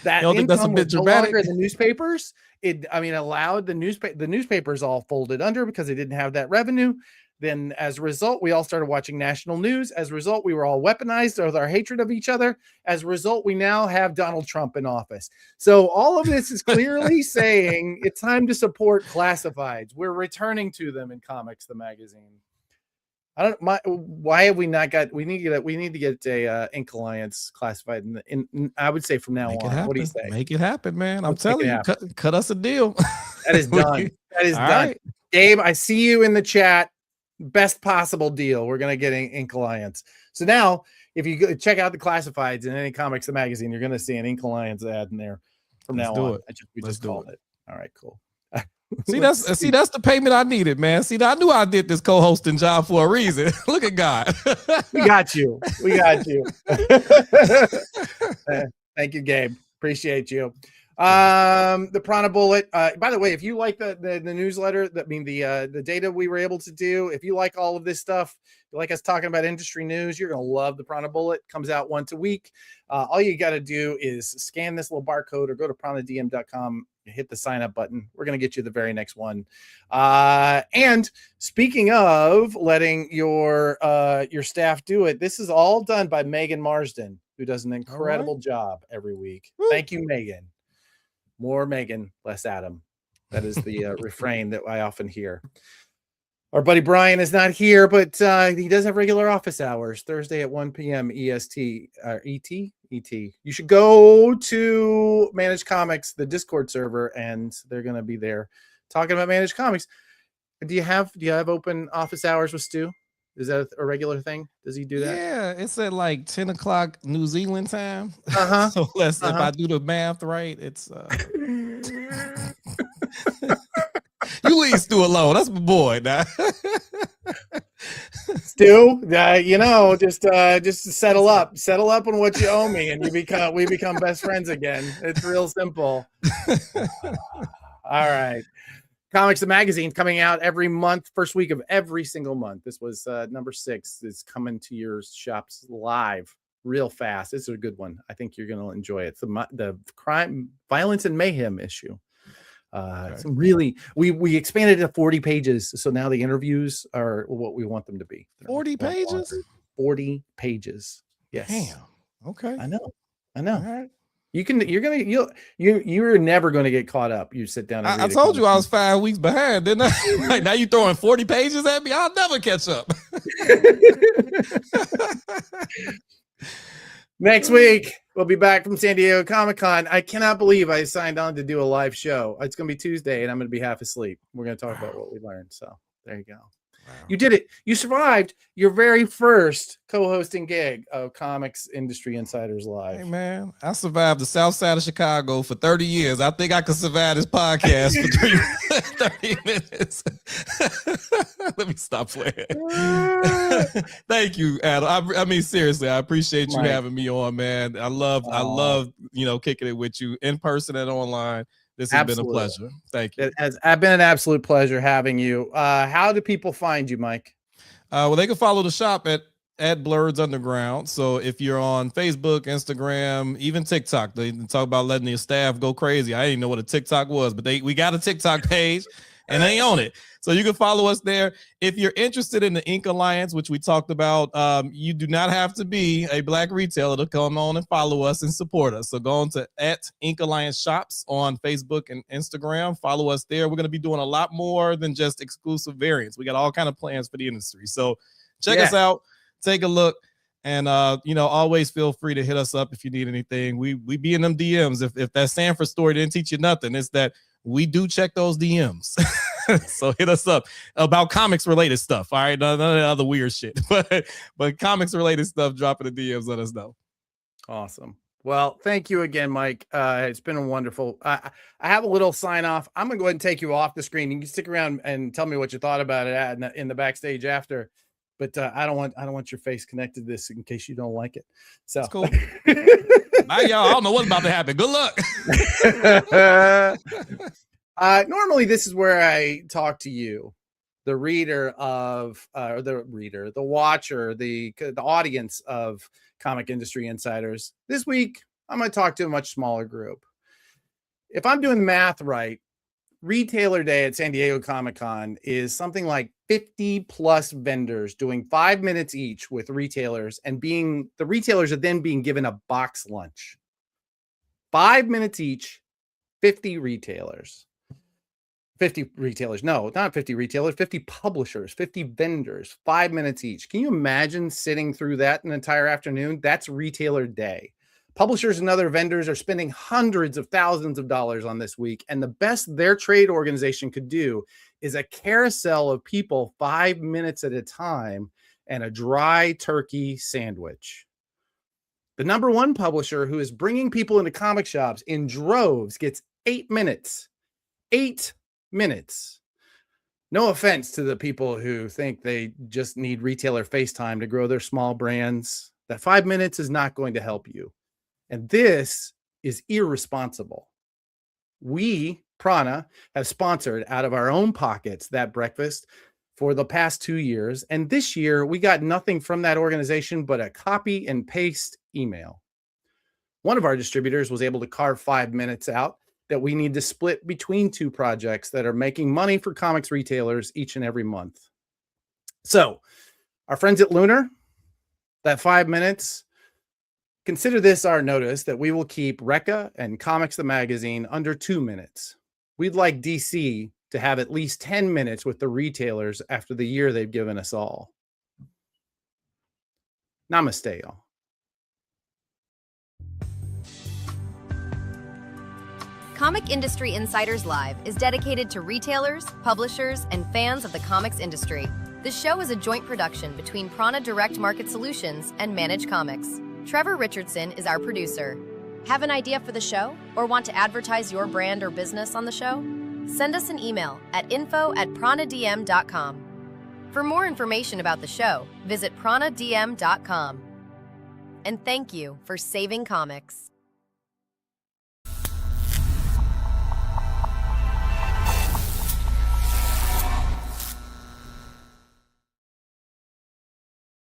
That think that's a income bit was no dramatic? longer in the newspapers. Allowed the newspapers all folded under because they didn't have that revenue. Then as a result, we all started watching national news. As a result, we were all weaponized with our hatred of each other. As a result, we now have Donald Trump in office. So all of this is clearly saying it's time to support classifieds. We're returning to them in Comics, the magazine. Why have we not got? We need to get a Ink Alliance classified. I would say from now on. What do you say? Make it happen, man. I'm telling you, cut us a deal. That is done. That is done. Right. Gabe, I see you in the chat. Best possible deal. We're going to get Ink Alliance. So now, if you go check out the classifieds in any Comics, the magazine, you're going to see an Ink Alliance ad in there from now on. We just called it. All right, cool. See, that's the payment I needed, man. See, I knew I did this co-hosting job for a reason. Look at God. We got you. Thank you, Gabe. Appreciate you. The Prana Bullet. By the way, if you like the newsletter, the data we were able to do, if you like all of this stuff, you like us talking about industry news, you're gonna love the Prana Bullet. It comes out once a week. All you got to do is scan this little barcode or go to pranadm.com, hit the sign up button. We're gonna get you the very next one. And speaking of letting your staff do it, this is all done by Megan Marsden, who does an incredible job every week. Woo. Thank you, Megan. More Megan, less Adam. That is the refrain that I often hear. Our buddy Brian is not here, but he does have regular office hours, Thursday at 1 p.m. EST, ET. You should go to Managed Comics, the Discord server, and they're going to be there talking about Managed Comics. Do you have open office hours with Stu? Is that a regular thing? Does he do that? Yeah, it's at like 10 o'clock New Zealand time. So if I do the math right, it's you leave Stu alone. That's my boy. Now. Stu, just settle up on what you owe me, and we become best friends again. It's real simple. All right. Comics, the magazine, coming out every month, first week of every single month. This was number 6. It's coming to your shops live real fast. It's a good one. I think you're going to enjoy it. It's the crime, violence, and mayhem issue. Some really, we expanded it to 40 pages. So now the interviews are what we want them to be. 40 pages? 40 pages. Yes. Damn. Okay. I know. All right. You're never going to get caught up. You sit down. And I told you I was 5 weeks behind, didn't I? Like, now you throwing 40 pages at me. I'll never catch up. Next week, we'll be back from San Diego Comic-Con. I cannot believe I signed on to do a live show. It's going to be Tuesday, and I'm going to be half asleep. We're going to talk about what we learned. So there you go. Wow. You did it. You survived your very first co-hosting gig of Comics Industry Insiders Live. Hey, man, I survived the south side of Chicago for 30 years. I think I could survive this podcast for 30 minutes. Let me stop playing. Thank you, Adam. I mean, seriously, I appreciate you having me on, man. I love, kicking it with you in person and online. This has been a pleasure. Thank you. It has been an absolute pleasure having you. How do people find you, Mike? Well, they can follow the shop at Blurs Underground. So if you're on Facebook, Instagram, even TikTok, they talk about letting your staff go crazy. I didn't know what a TikTok was, but we got a TikTok page. and they own it. So you can follow us there. If you're interested in the Ink Alliance, which we talked about, you do not have to be a Black retailer to come on and follow us and support us. So go on to @Ink Alliance Shops on Facebook and Instagram. Follow us there. We're going to be doing a lot more than just exclusive variants. We got all kind of plans for the industry. So check us out, take a look. And always feel free to hit us up if you need anything. We be in them DMs. If that Sanford story didn't teach you nothing, it's that we do check those DMs. So hit us up about comics related stuff. All right, none of the other weird shit, but comics related stuff. Drop in the DMs. Let us know. Awesome. Well, thank you again, Mike. It's been a wonderful. I have a little sign off. I'm gonna go ahead and take you off the screen. You can stick around and tell me what you thought about it in the backstage after. But I don't want your face connected to this in case you don't like it. So that's cool. Bye, y'all. I don't know what's about to happen. Good luck. Normally, this is where I talk to you, the reader of, the watcher, the audience of Comic Industry Insiders. This week, I'm going to talk to a much smaller group. If I'm doing the math right, Retailer Day at San Diego Comic-Con is something like 50 plus vendors doing 5 minutes each with retailers, and the retailers are then being given a box lunch. 5 minutes each, 50 retailers. 50 retailers. No, not 50 retailers, 50 publishers, 50 vendors, 5 minutes each. Can you imagine sitting through that an entire afternoon? That's Retailer Day. Publishers and other vendors are spending hundreds of thousands of dollars on this week, and the best their trade organization could do is a carousel of people 5 minutes at a time and a dry turkey sandwich. The number one publisher who is bringing people into comic shops in droves gets 8 minutes. 8 minutes. No offense to the people who think they just need retailer face time to grow their small brands. That 5 minutes is not going to help you. And this is irresponsible. We, Prana, have sponsored out of our own pockets that breakfast for the past 2 years. And this year, we got nothing from that organization but a copy and paste email. One of our distributors was able to carve 5 minutes out that we need to split between two projects that are making money for comics retailers each and every month. So, our friends at Lunar, that 5 minutes, consider this our notice that we will keep Recca and Comics the Magazine under 2 minutes. We'd like DC to have at least 10 minutes with the retailers after the year they've given us all. Namaste, y'all. Comic Industry Insiders Live is dedicated to retailers, publishers, and fans of the comics industry. The show is a joint production between Prana Direct Market Solutions and Manage Comics. Trevor Richardson is our producer. Have an idea for the show or want to advertise your brand or business on the show? Send us an email at info@pranadm.com. For more information about the show, visit pranadm.com. And thank you for saving comics.